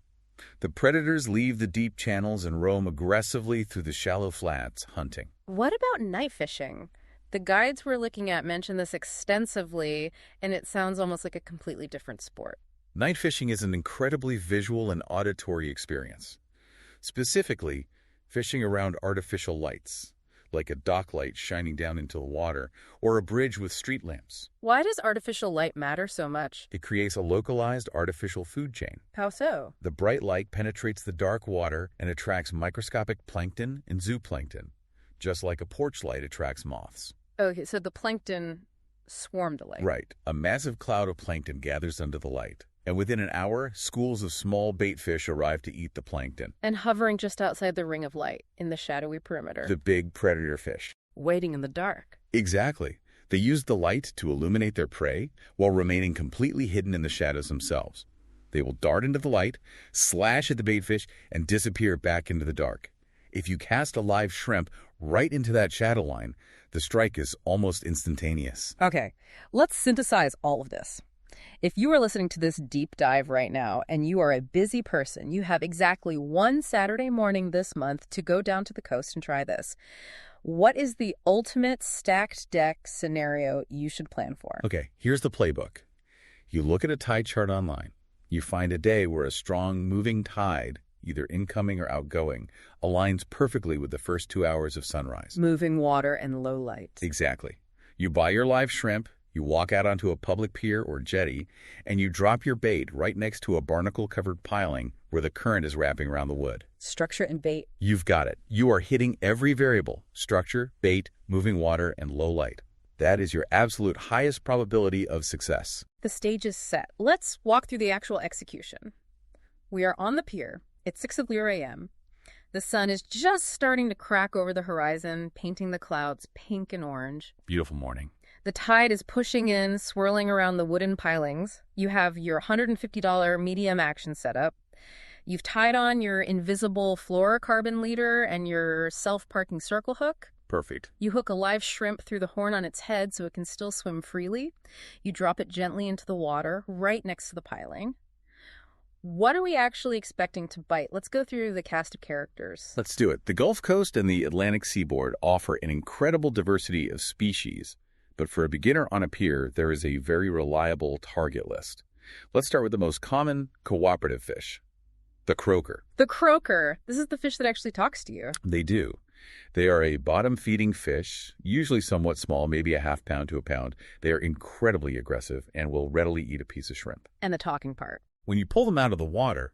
The predators leave the deep channels and roam aggressively through the shallow flats, hunting. What about night fishing? The guides we're looking at mention this extensively, and it sounds almost like a completely different sport. Night fishing is an incredibly visual and auditory experience. Specifically, fishing around artificial lights, like a dock light shining down into the water, or a bridge with street lamps. Why does artificial light matter so much? It creates a localized artificial food chain. How so? The bright light penetrates the dark water and attracts microscopic plankton and zooplankton, just like a porch light attracts moths. Okay, so the plankton swarm the light. Right. A massive cloud of plankton gathers under the light. And within an hour, schools of small bait fish arrive to eat the plankton. And hovering just outside the ring of light, in the shadowy perimeter. The big predator fish. Waiting in the dark. Exactly. They use the light to illuminate their prey while remaining completely hidden in the shadows themselves. They will dart into the light, slash at the bait fish, and disappear back into the dark. If you cast a live shrimp right into that shadow line, the strike is almost instantaneous. Okay, let's synthesize all of this. If you are listening to this deep dive right now and you are a busy person, you have exactly one Saturday morning this month to go down to the coast and try this. What is the ultimate stacked deck scenario you should plan for? Okay, here's the playbook. You look at a tide chart online. You find a day where a strong moving tide, either incoming or outgoing, aligns perfectly with the first 2 hours of sunrise. Moving water and low light. Exactly. You buy your live shrimp. You walk out onto a public pier or jetty, and you drop your bait right next to a barnacle-covered piling where the current is wrapping around the wood. Structure and bait. You've got it. You are hitting every variable: structure, bait, moving water, and low light. That is your absolute highest probability of success. The stage is set. Let's walk through the actual execution. We are on the pier. It's 6:00 a.m. The sun is just starting to crack over the horizon, painting the clouds pink and orange. Beautiful morning. The tide is pushing in, swirling around the wooden pilings. You have your $150 medium action setup. You've tied on your invisible fluorocarbon leader and your self-parking circle hook. Perfect. You hook a live shrimp through the horn on its head so it can still swim freely. You drop it gently into the water right next to the piling. What are we actually expecting to bite? Let's go through the cast of characters. Let's do it. The Gulf Coast and the Atlantic seaboard offer an incredible diversity of species. But for a beginner on a pier, there is a very reliable target list. Let's start with the most common cooperative fish, the croaker. The croaker. This is the fish that actually talks to you. They do. They are a bottom-feeding fish, usually somewhat small, maybe a half pound to a pound. They are incredibly aggressive and will readily eat a piece of shrimp. And the talking part. When you pull them out of the water,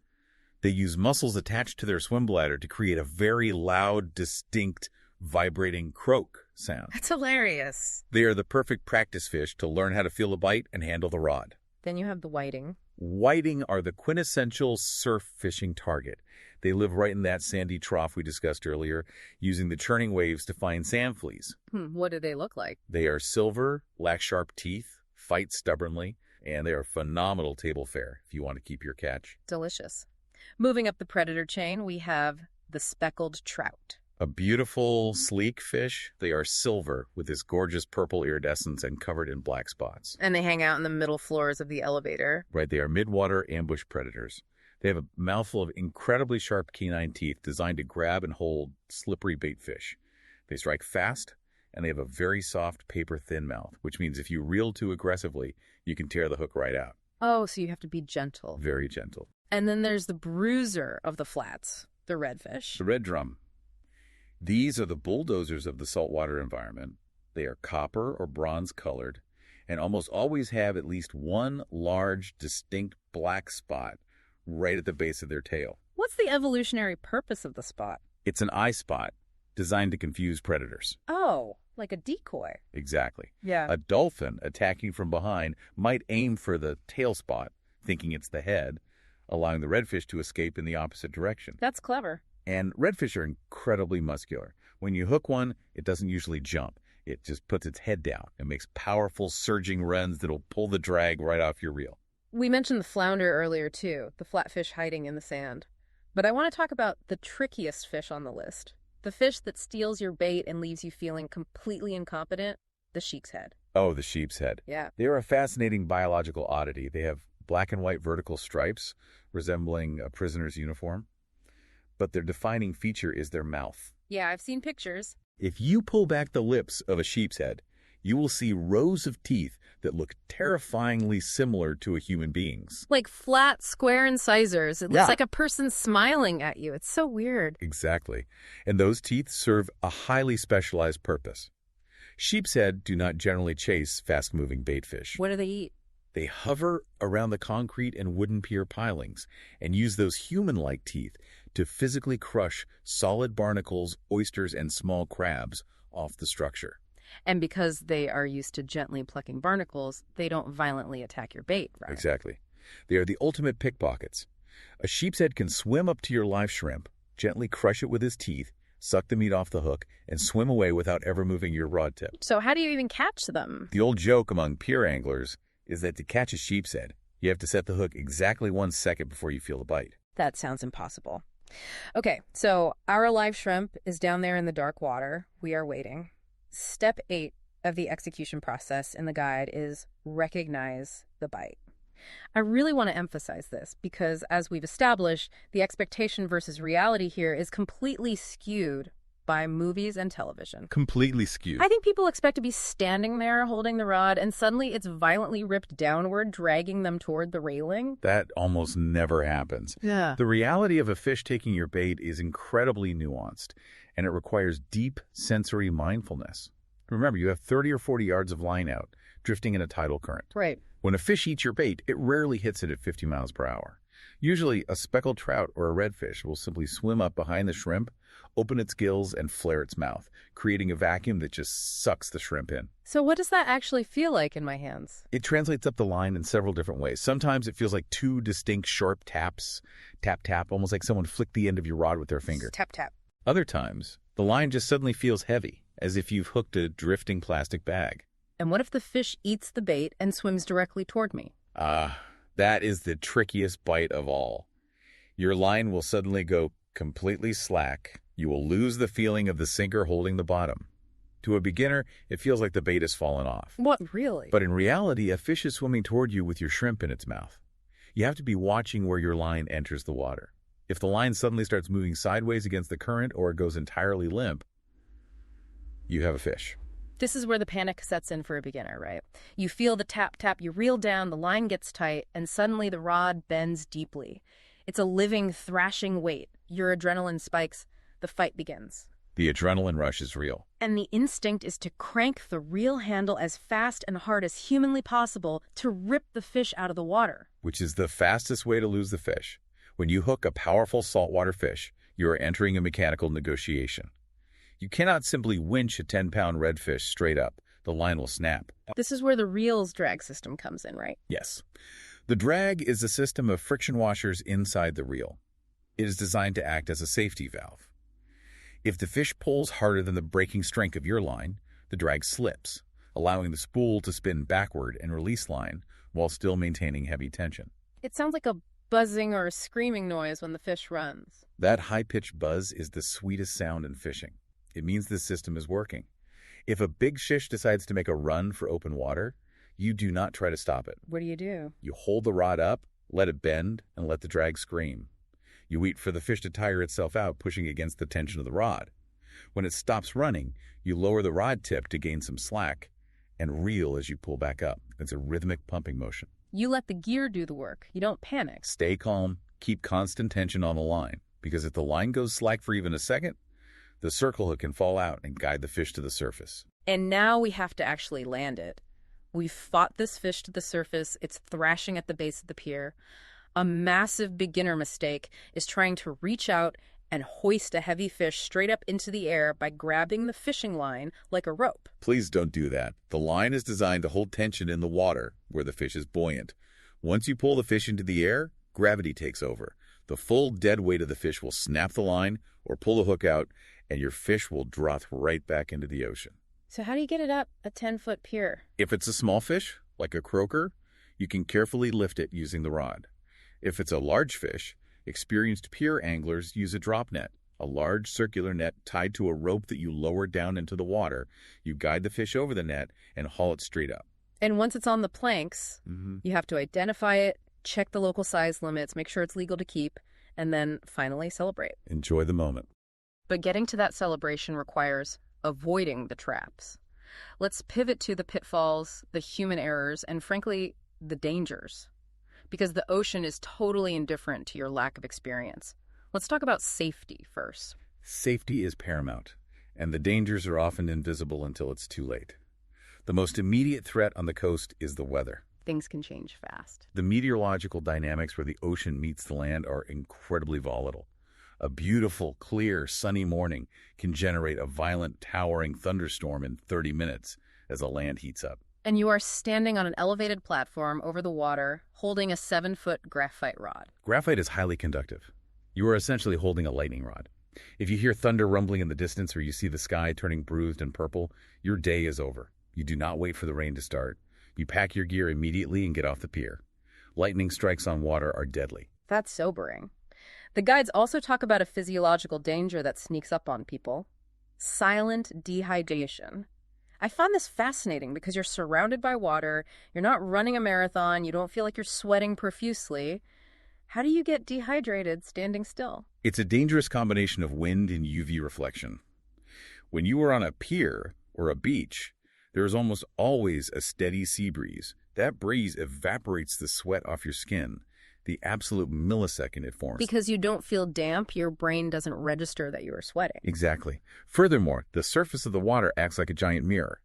They use muscles attached to their swim bladder to create a very loud, distinct, vibrating croak sound. That's hilarious. They are the perfect practice fish to learn how to feel a bite and handle the rod. Then you have the whiting. Whiting are the quintessential surf fishing target. They live right in that sandy trough we discussed earlier, using the churning waves to find sand fleas. What do they look like? They are silver, lack sharp teeth, fight stubbornly, and they are phenomenal table fare if you want to keep your catch. Delicious. Moving up the predator chain, we have the speckled trout. A beautiful, sleek fish. They are silver with this gorgeous purple iridescence and covered in black spots. And they hang out in the middle floors of the elevator. Right, they are midwater ambush predators. They have a mouthful of incredibly sharp canine teeth designed to grab and hold slippery bait fish. They strike fast, and they have a very soft, paper-thin mouth, which means if you reel too aggressively, you can tear the hook right out. Oh, so you have to be gentle. Very gentle. And then there's the bruiser of the flats, the redfish. The red drum. These are the bulldozers of the saltwater environment. They are copper or bronze colored and almost always have at least one large, distinct black spot right at the base of their tail. What's the evolutionary purpose of the spot? It's an eye spot designed to confuse predators. Oh, like a decoy. Exactly. Yeah. A dolphin attacking from behind might aim for the tail spot, thinking it's the head, allowing the redfish to escape in the opposite direction. That's clever. And redfish are incredibly muscular. When you hook one, it doesn't usually jump. It just puts its head down and makes powerful surging runs that'll pull the drag right off your reel. We mentioned the flounder earlier, too, the flatfish hiding in the sand. But I want to talk about the trickiest fish on the list. The fish that steals your bait and leaves you feeling completely incompetent, the sheep's head. Oh, the sheep's head. Yeah. They are a fascinating biological oddity. They have black and white vertical stripes resembling a prisoner's uniform. But their defining feature is their mouth. Yeah, I've seen pictures. If you pull back the lips of a sheep's head, you will see rows of teeth that look terrifyingly similar to a human being's. Like flat, square incisors. It looks like a person smiling at you. It's so weird. Exactly. And those teeth serve a highly specialized purpose. Sheep's head do not generally chase fast-moving baitfish. What do they eat? They hover around the concrete and wooden pier pilings and use those human-like teeth to physically crush solid barnacles, oysters, and small crabs off the structure. And because they are used to gently plucking barnacles, they don't violently attack your bait, right? Exactly. They are the ultimate pickpockets. A sheep's head can swim up to your live shrimp, gently crush it with his teeth, suck the meat off the hook, and swim away without ever moving your rod tip. So how do you even catch them? The old joke among pier anglers is that to catch a sheep's head, you have to set the hook exactly 1 second before you feel the bite. That sounds impossible. Okay, so our live shrimp is down there in the dark water. We are waiting. Step 8 of the execution process in the guide is recognize the bite. I really want to emphasize this because, as we've established, the expectation versus reality here is completely skewed by movies and television. Completely skewed. I think people expect to be standing there holding the rod and suddenly it's violently ripped downward, dragging them toward the railing. That almost never happens. Yeah. The reality of a fish taking your bait is incredibly nuanced, and it requires deep sensory mindfulness. Remember, you have 30 or 40 yards of line out, drifting in a tidal current. Right. When a fish eats your bait, it rarely hits it at 50 miles per hour. Usually, a speckled trout or a redfish will simply swim up behind the shrimp, open its gills, and flare its mouth, creating a vacuum that just sucks the shrimp in. So what does that actually feel like in my hands? It translates up the line in several different ways. Sometimes it feels like 2 distinct sharp taps, tap, tap, almost like someone flicked the end of your rod with their finger. Tap, tap. Other times, the line just suddenly feels heavy, as if you've hooked a drifting plastic bag. And what if the fish eats the bait and swims directly toward me? That is the trickiest bite of all. Your line will suddenly go completely slack. You will lose the feeling of the sinker holding the bottom. To a beginner, it feels like the bait has fallen off. What, really? But in reality, a fish is swimming toward you with your shrimp in its mouth. You have to be watching where your line enters the water. If the line suddenly starts moving sideways against the current or it goes entirely limp, you have a fish. This is where the panic sets in for a beginner, right? You feel the tap, tap, you reel down, the line gets tight, and suddenly the rod bends deeply. It's a living, thrashing weight. Your adrenaline spikes. The fight begins. The adrenaline rush is real. And the instinct is to crank the reel handle as fast and hard as humanly possible to rip the fish out of the water. Which is the fastest way to lose the fish. When you hook a powerful saltwater fish, you are entering a mechanical negotiation. You cannot simply winch a 10-pound redfish straight up. The line will snap. This is where the reel's drag system comes in, right? Yes. The drag is a system of friction washers inside the reel. It is designed to act as a safety valve. If the fish pulls harder than the breaking strength of your line, the drag slips, allowing the spool to spin backward and release line while still maintaining heavy tension. It sounds like a buzzing or a screaming noise when the fish runs. That high-pitched buzz is the sweetest sound in fishing. It means the system is working. If a big fish decides to make a run for open water, you do not try to stop it. What do? You hold the rod up, let it bend, and let the drag scream. You wait for the fish to tire itself out, pushing against the tension of the rod. When it stops running, you lower the rod tip to gain some slack and reel as you pull back up. It's a rhythmic pumping motion. You let the gear do the work. You don't panic. Stay calm. Keep constant tension on the line, because if the line goes slack for even a second, the circle hook can fall out and guide the fish to the surface. And now we have to actually land it. We've fought this fish to the surface. It's thrashing at the base of the pier. A massive beginner mistake is trying to reach out and hoist a heavy fish straight up into the air by grabbing the fishing line like a rope. Please don't do that. The line is designed to hold tension in the water where the fish is buoyant. Once you pull the fish into the air, gravity takes over. The full dead weight of the fish will snap the line or pull the hook out, and your fish will drop right back into the ocean. So how do you get it up a 10-foot pier? If it's a small fish, like a croaker, you can carefully lift it using the rod. If it's a large fish, experienced pier anglers use a drop net, a large circular net tied to a rope that you lower down into the water. You guide the fish over the net and haul it straight up. And once it's on the planks, you have to identify it, check the local size limits, make sure it's legal to keep, and then finally celebrate. Enjoy the moment. But getting to that celebration requires avoiding the traps. Let's pivot to the pitfalls, the human errors, and frankly, the dangers. Because the ocean is totally indifferent to your lack of experience. Let's talk about safety first. Safety is paramount, and the dangers are often invisible until it's too late. The most immediate threat on the coast is the weather. Things can change fast. The meteorological dynamics where the ocean meets the land are incredibly volatile. A beautiful, clear, sunny morning can generate a violent, towering thunderstorm in 30 minutes as the land heats up. And you are standing on an elevated platform over the water, holding a 7-foot graphite rod. Graphite is highly conductive. You are essentially holding a lightning rod. If you hear thunder rumbling in the distance or you see the sky turning bruised and purple, your day is over. You do not wait for the rain to start. You pack your gear immediately and get off the pier. Lightning strikes on water are deadly. That's sobering. The guides also talk about a physiological danger that sneaks up on people. Silent dehydration. I found this fascinating because you're surrounded by water, you're not running a marathon, you don't feel like you're sweating profusely. How do you get dehydrated standing still? It's a dangerous combination of wind and UV reflection. When you are on a pier or a beach, there is almost always a steady sea breeze. That breeze evaporates the sweat off your skin, the absolute millisecond it forms. Because you don't feel damp, your brain doesn't register that you are sweating. Exactly. Furthermore, the surface of the water acts like a giant mirror.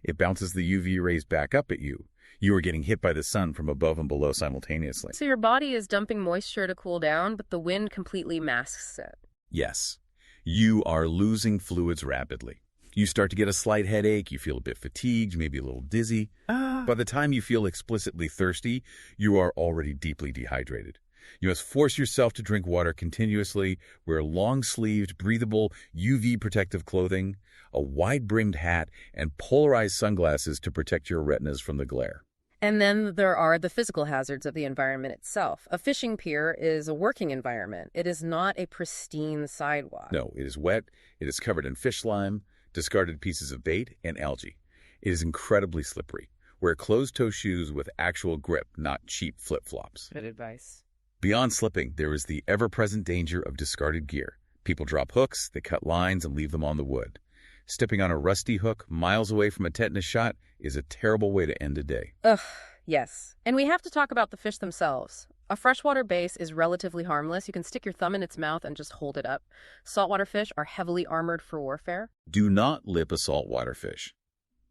It bounces the UV rays back up at you. You are getting hit by the sun from above and below simultaneously. So your body is dumping moisture to cool down, but the wind completely masks it. Yes. You are losing fluids rapidly. You start to get a slight headache, you feel a bit fatigued, maybe a little dizzy. By the time you feel explicitly thirsty, you are already deeply dehydrated. You must force yourself to drink water continuously, wear long-sleeved, breathable, UV-protective clothing, a wide-brimmed hat, and polarized sunglasses to protect your retinas from the glare. And then there are the physical hazards of the environment itself. A fishing pier is a working environment. It is not a pristine sidewalk. No, it is wet, it is covered in fish slime, discarded pieces of bait, and algae. It is incredibly slippery. Wear closed-toe shoes with actual grip, not cheap flip-flops. Good advice. Beyond slipping, there is the ever-present danger of discarded gear. People drop hooks, they cut lines, and leave them on the wood. Stepping on a rusty hook miles away from a tetanus shot is a terrible way to end a day. Ugh, yes. And we have to talk about the fish themselves. A freshwater bass is relatively harmless. You can stick your thumb in its mouth and just hold it up. Saltwater fish are heavily armored for warfare. Do not lip a saltwater fish.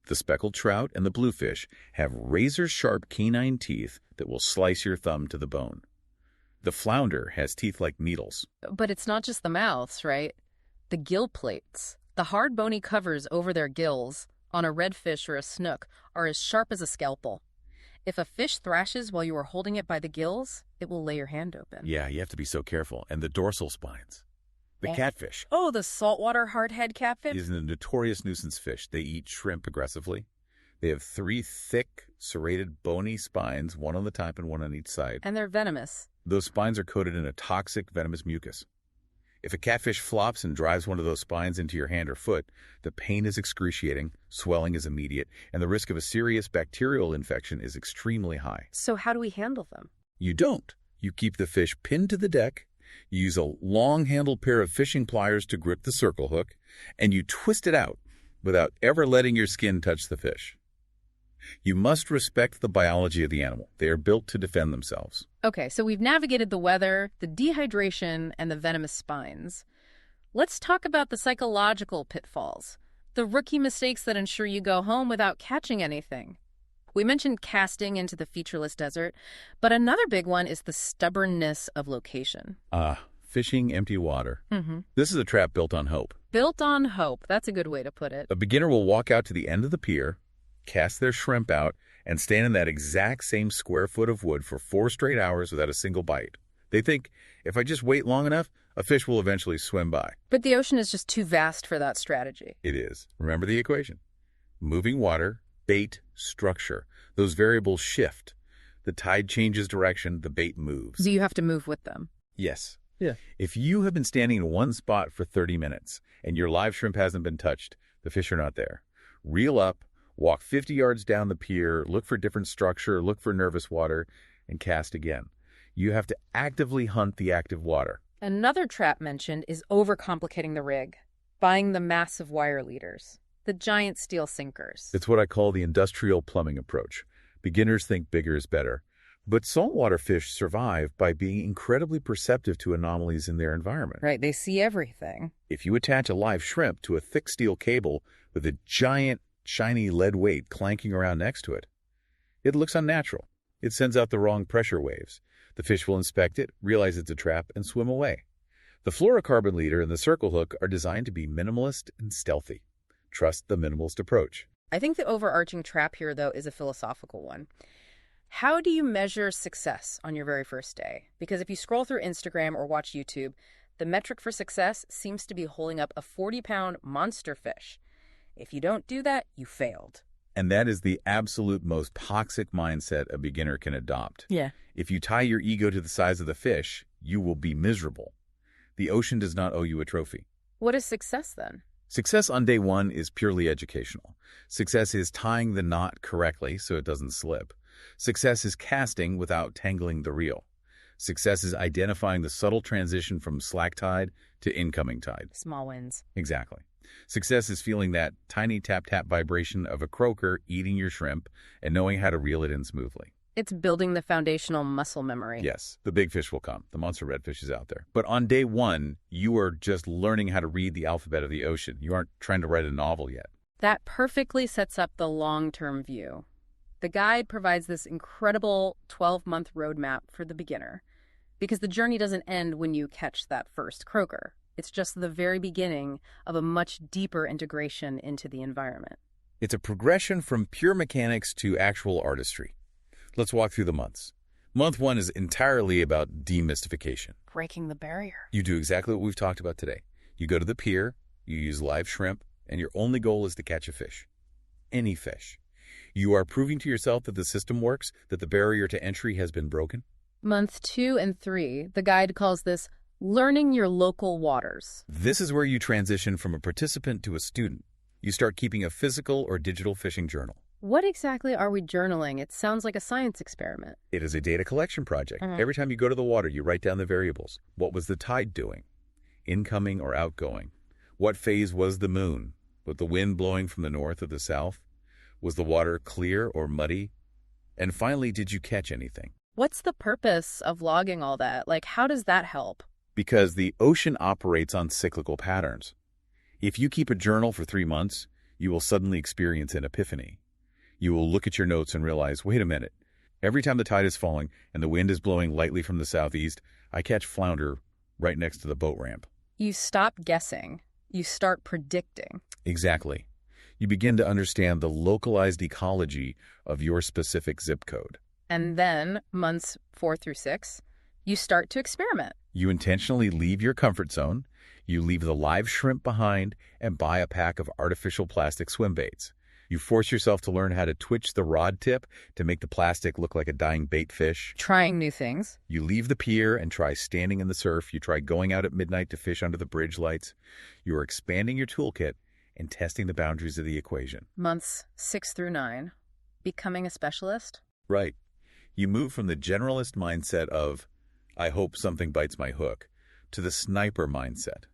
The speckled trout and the bluefish have razor-sharp canine teeth that will slice your thumb to the bone. The flounder has teeth like needles. But it's not just the mouths, right? The gill plates, the hard bony covers over their gills on a redfish or a snook are as sharp as a scalpel. If a fish thrashes while you are holding it by the gills, it will lay your hand open. Yeah, you have to be so careful. And the dorsal spines. The catfish. Oh, the saltwater hardhead catfish? Is a notorious nuisance fish. They eat shrimp aggressively. They have 3 thick, serrated, bony spines, one on the top and one on each side. And they're venomous. Those spines are coated in a toxic, venomous mucus. If a catfish flops and drives one of those spines into your hand or foot, the pain is excruciating, swelling is immediate, and the risk of a serious bacterial infection is extremely high. So how do we handle them? You don't. You keep the fish pinned to the deck, you use a long-handled pair of fishing pliers to grip the circle hook, and you twist it out without ever letting your skin touch the fish. You must respect the biology of the animal. They are built to defend themselves. Okay, so we've navigated the weather, the dehydration, and the venomous spines. Let's talk about the psychological pitfalls, the rookie mistakes that ensure you go home without catching anything. We mentioned casting into the featureless desert, but another big one is the stubbornness of location. Fishing empty water. This is a trap built on hope. Built on hope. That's a good way to put it. A beginner will walk out to the end of the pier, cast their shrimp out, and stand in that exact same square foot of wood for 4 straight hours without a single bite. They think, if I just wait long enough, a fish will eventually swim by. But the ocean is just too vast for that strategy. It is. Remember the equation. Moving water, bait, structure. Those variables shift. The tide changes direction, the bait moves. So you have to move with them. Yes. Yeah. If you have been standing in one spot for 30 minutes and your live shrimp hasn't been touched, the fish are not there. Reel up, walk 50 yards down the pier, look for different structure, look for nervous water, and cast again. You have to actively hunt the active water. Another trap mentioned is overcomplicating the rig, buying the massive wire leaders, the giant steel sinkers. It's what I call the industrial plumbing approach. Beginners think bigger is better. But saltwater fish survive by being incredibly perceptive to anomalies in their environment. Right, they see everything. If you attach a live shrimp to a thick steel cable with a giant, shiny lead weight clanking around next to it, it looks unnatural. It sends out the wrong pressure waves. The fish will inspect it, realize it's a trap, and swim away. The fluorocarbon leader and the circle hook are designed to be minimalist and stealthy. Trust the minimalist approach. I think the overarching trap here, though, is a philosophical one. How do you measure success on your very first day? Because if you scroll through Instagram or watch YouTube, the metric for success seems to be holding up a 40-pound monster fish. If you don't do that, you failed. And that is the absolute most toxic mindset a beginner can adopt. Yeah. If you tie your ego to the size of the fish, you will be miserable. The ocean does not owe you a trophy. What is success, then? Success on day one is purely educational. Success is tying the knot correctly so it doesn't slip. Success is casting without tangling the reel. Success is identifying the subtle transition from slack tide to incoming tide. Small wins. Exactly. Success is feeling that tiny tap-tap vibration of a croaker eating your shrimp and knowing how to reel it in smoothly. It's building the foundational muscle memory. Yes, the big fish will come. The monster redfish is out there. But on day one, you are just learning how to read the alphabet of the ocean. You aren't trying to write a novel yet. That perfectly sets up the long-term view. The guide provides this incredible 12-month roadmap for the beginner, because the journey doesn't end when you catch that first croaker. It's just the very beginning of a much deeper integration into the environment. It's a progression from pure mechanics to actual artistry. Let's walk through the months. Month 1 is entirely about demystification. Breaking the barrier. You do exactly what we've talked about today. You go to the pier, you use live shrimp, and your only goal is to catch a fish. Any fish. You are proving to yourself that the system works, that the barrier to entry has been broken. Month 2 and 3, the guide calls this learning your local waters. This is where you transition from a participant to a student. You start keeping a physical or digital fishing journal. What exactly are we journaling? It sounds like a science experiment. It is a data collection project. Every time you go to the water, you write down the variables. What was the tide doing? Incoming or outgoing? What phase was the moon? Was the wind blowing from the north or the south? Was the water clear or muddy? And finally, did you catch anything? What's the purpose of logging all that? Like, how does that help? Because the ocean operates on cyclical patterns. If you keep a journal for 3 months, you will suddenly experience an epiphany. You will look at your notes and realize, wait a minute, Every time the tide is falling and the wind is blowing lightly from the southeast, I catch flounder right next to the boat ramp. You stop guessing. You start predicting. Exactly. You begin to understand the localized ecology of your specific zip code. And then, months 4 through 6, you start to experiment. You intentionally leave your comfort zone, you leave the live shrimp behind, and buy a pack of artificial plastic swim baits. You force yourself to learn how to twitch the rod tip to make the plastic look like a dying bait fish. Trying new things. You leave the pier and try standing in the surf. You try going out at midnight to fish under the bridge lights. You are expanding your toolkit and testing the boundaries of the equation. Months 6 through 9, becoming a specialist. Right. You move from the generalist mindset of, I hope something bites my hook, to the sniper mindset.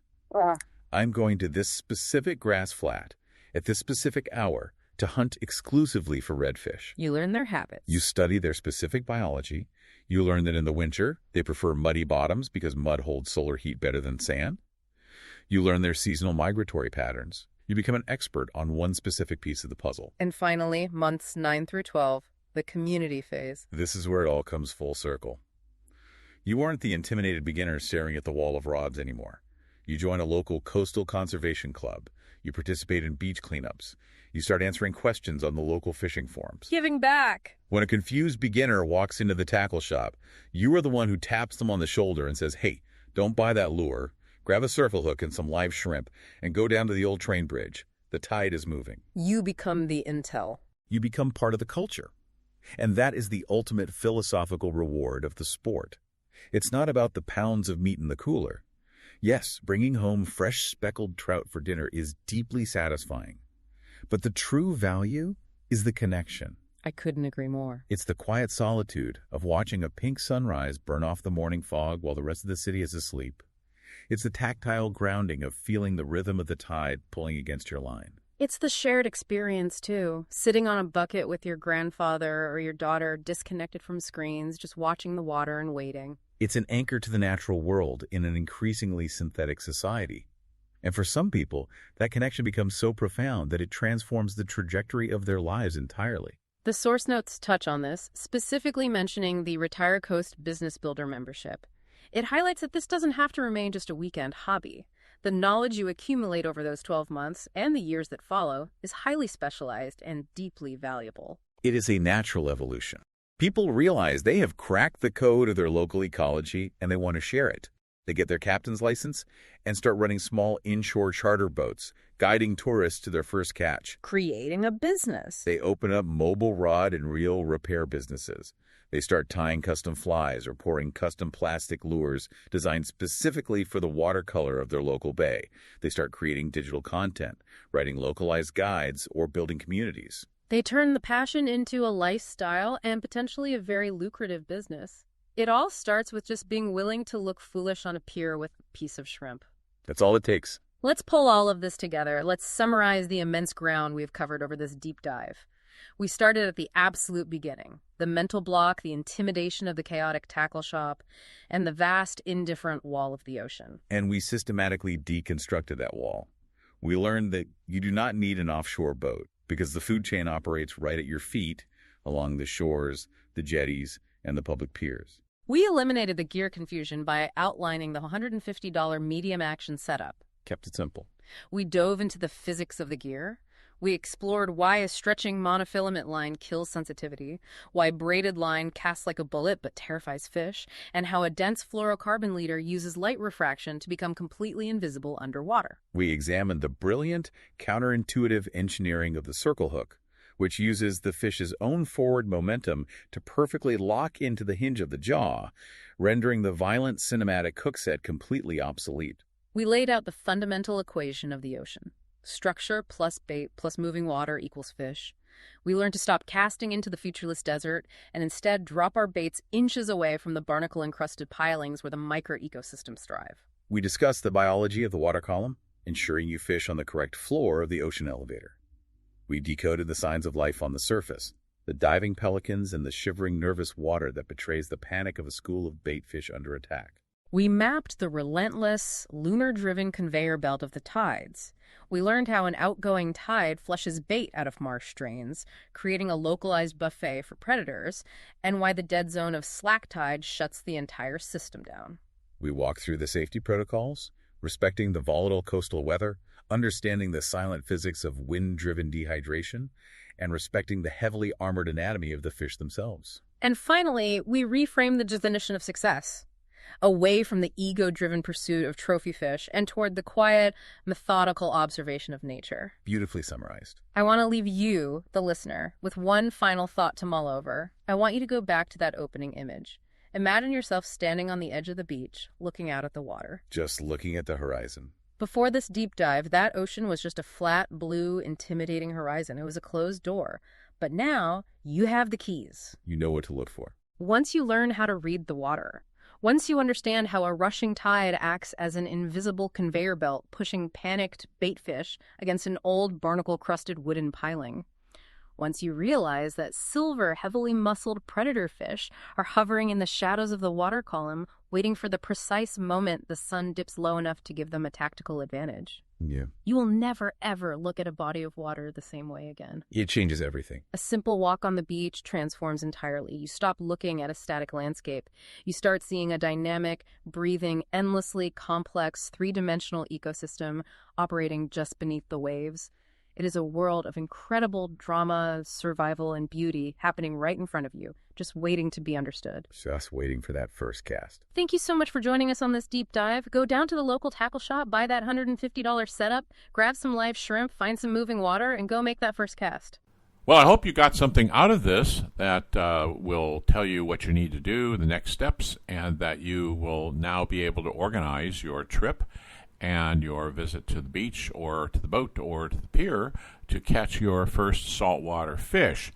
I'm going to this specific grass flat at this specific hour to hunt exclusively for redfish. You learn their habits. You study their specific biology. You learn that in the winter, they prefer muddy bottoms because mud holds solar heat better than sand. You learn their seasonal migratory patterns. You become an expert on one specific piece of the puzzle. And finally, months 9 through 12, the community phase. This is where it all comes full circle. You aren't the intimidated beginner staring at the wall of rods anymore. You join a local coastal conservation club. You participate in beach cleanups. You start answering questions on the local fishing forums. Giving back. When a confused beginner walks into the tackle shop, you are the one who taps them on the shoulder and says, hey, don't buy that lure. Grab a circle hook and some live shrimp and go down to the old train bridge. The tide is moving. You become the intel. You become part of the culture. And that is the ultimate philosophical reward of the sport. It's not about the pounds of meat in the cooler. Yes, bringing home fresh speckled trout for dinner is deeply satisfying. But the true value is the connection. I couldn't agree more. It's the quiet solitude of watching a pink sunrise burn off the morning fog while the rest of the city is asleep. It's the tactile grounding of feeling the rhythm of the tide pulling against your line. It's the shared experience, too. Sitting on a bucket with your grandfather or your daughter, disconnected from screens, just watching the water and waiting. It's an anchor to the natural world in an increasingly synthetic society. And for some people, that connection becomes so profound that it transforms the trajectory of their lives entirely. The source notes touch on this, specifically mentioning the RetireCoast Business Builder membership. It highlights that this doesn't have to remain just a weekend hobby. The knowledge you accumulate over those 12 months and the years that follow is highly specialized and deeply valuable. It is a natural evolution. People realize they have cracked the code of their local ecology and they want to share it. They get their captain's license and start running small inshore charter boats, guiding tourists to their first catch. Creating a business. They open up mobile rod and reel repair businesses. They start tying custom flies or pouring custom plastic lures designed specifically for the watercolor of their local bay. They start creating digital content, writing localized guides, or building communities. They turn the passion into a lifestyle and potentially a very lucrative business. It all starts with just being willing to look foolish on a pier with a piece of shrimp. That's all it takes. Let's pull all of this together. Let's summarize the immense ground we've covered over this deep dive. We started at the absolute beginning, the mental block, the intimidation of the chaotic tackle shop, and the vast, indifferent wall of the ocean. And we systematically deconstructed that wall. We learned that you do not need an offshore boat because the food chain operates right at your feet along the shores, the jetties, and the public piers. We eliminated the gear confusion by outlining the $150 medium action setup. Kept it simple. We dove into the physics of the gear. We explored why a stretching monofilament line kills sensitivity, why braided line casts like a bullet but terrifies fish, and how a dense fluorocarbon leader uses light refraction to become completely invisible underwater. We examined the brilliant, counterintuitive engineering of the circle hook, which uses the fish's own forward momentum to perfectly lock into the hinge of the jaw, rendering the violent cinematic hook set completely obsolete. We laid out the fundamental equation of the ocean. Structure plus bait plus moving water equals fish. We learned to stop casting into the featureless desert and instead drop our baits inches away from the barnacle-encrusted pilings where the micro-ecosystems thrive. We discussed the biology of the water column, ensuring you fish on the correct floor of the ocean elevator. We decoded the signs of life on the surface, the diving pelicans and the shivering nervous water that betrays the panic of a school of bait fish under attack. We mapped the relentless, lunar-driven conveyor belt of the tides. We learned how an outgoing tide flushes bait out of marsh drains, creating a localized buffet for predators, and why the dead zone of slack tide shuts the entire system down. We walked through the safety protocols, respecting the volatile coastal weather, understanding the silent physics of wind-driven dehydration, and respecting the heavily armored anatomy of the fish themselves. And finally, we reframed the definition of success, away from the ego-driven pursuit of trophy fish and toward the quiet, methodical observation of nature. Beautifully summarized. I want to leave you, the listener, with one final thought to mull over. I want you to go back to that opening image. Imagine yourself standing on the edge of the beach, looking out at the water. Just looking at the horizon. Before this deep dive, that ocean was just a flat, blue, intimidating horizon. It was a closed door. But now, you have the keys. You know what to look for. Once you learn how to read the water, once you understand how a rushing tide acts as an invisible conveyor belt pushing panicked baitfish against an old barnacle-crusted wooden piling, once you realize that silver, heavily muscled predator fish are hovering in the shadows of the water column, waiting for the precise moment the sun dips low enough to give them a tactical advantage. Yeah. You will never, ever look at a body of water the same way again. It changes everything. A simple walk on the beach transforms entirely. You stop looking at a static landscape. You start seeing a dynamic, breathing, endlessly complex, three-dimensional ecosystem operating just beneath the waves. It is a world of incredible drama, survival, and beauty happening right in front of you, just waiting to be understood. Just waiting for that first cast. Thank you so much for joining us on this deep dive. Go down to the local tackle shop, buy that $150 setup, grab some live shrimp, find some moving water, and go make that first cast. Well, I hope you got something out of this that will tell you what you need to do, the next steps, and that you will now be able to organize your trip and your visit to the beach or to the boat or to the pier to catch your first saltwater fish.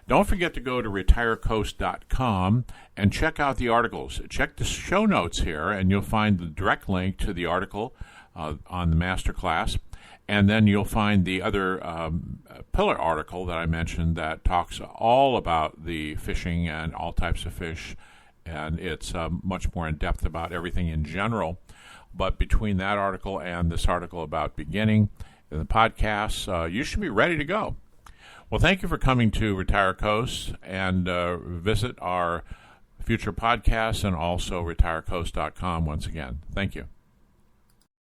Don't forget to go to RetireCoast.com and check out the articles. Check the show notes here, and you'll find the direct link to the article on the Masterclass. And then you'll find the other pillar article that I mentioned that talks all about the fishing and all types of fish, and it's much more in depth about everything in general. But between that article and this article about beginning in the podcast, you should be ready to go. Well, thank you for coming to Retire Coast, and visit our future podcasts and also RetireCoast.com once again. Thank you.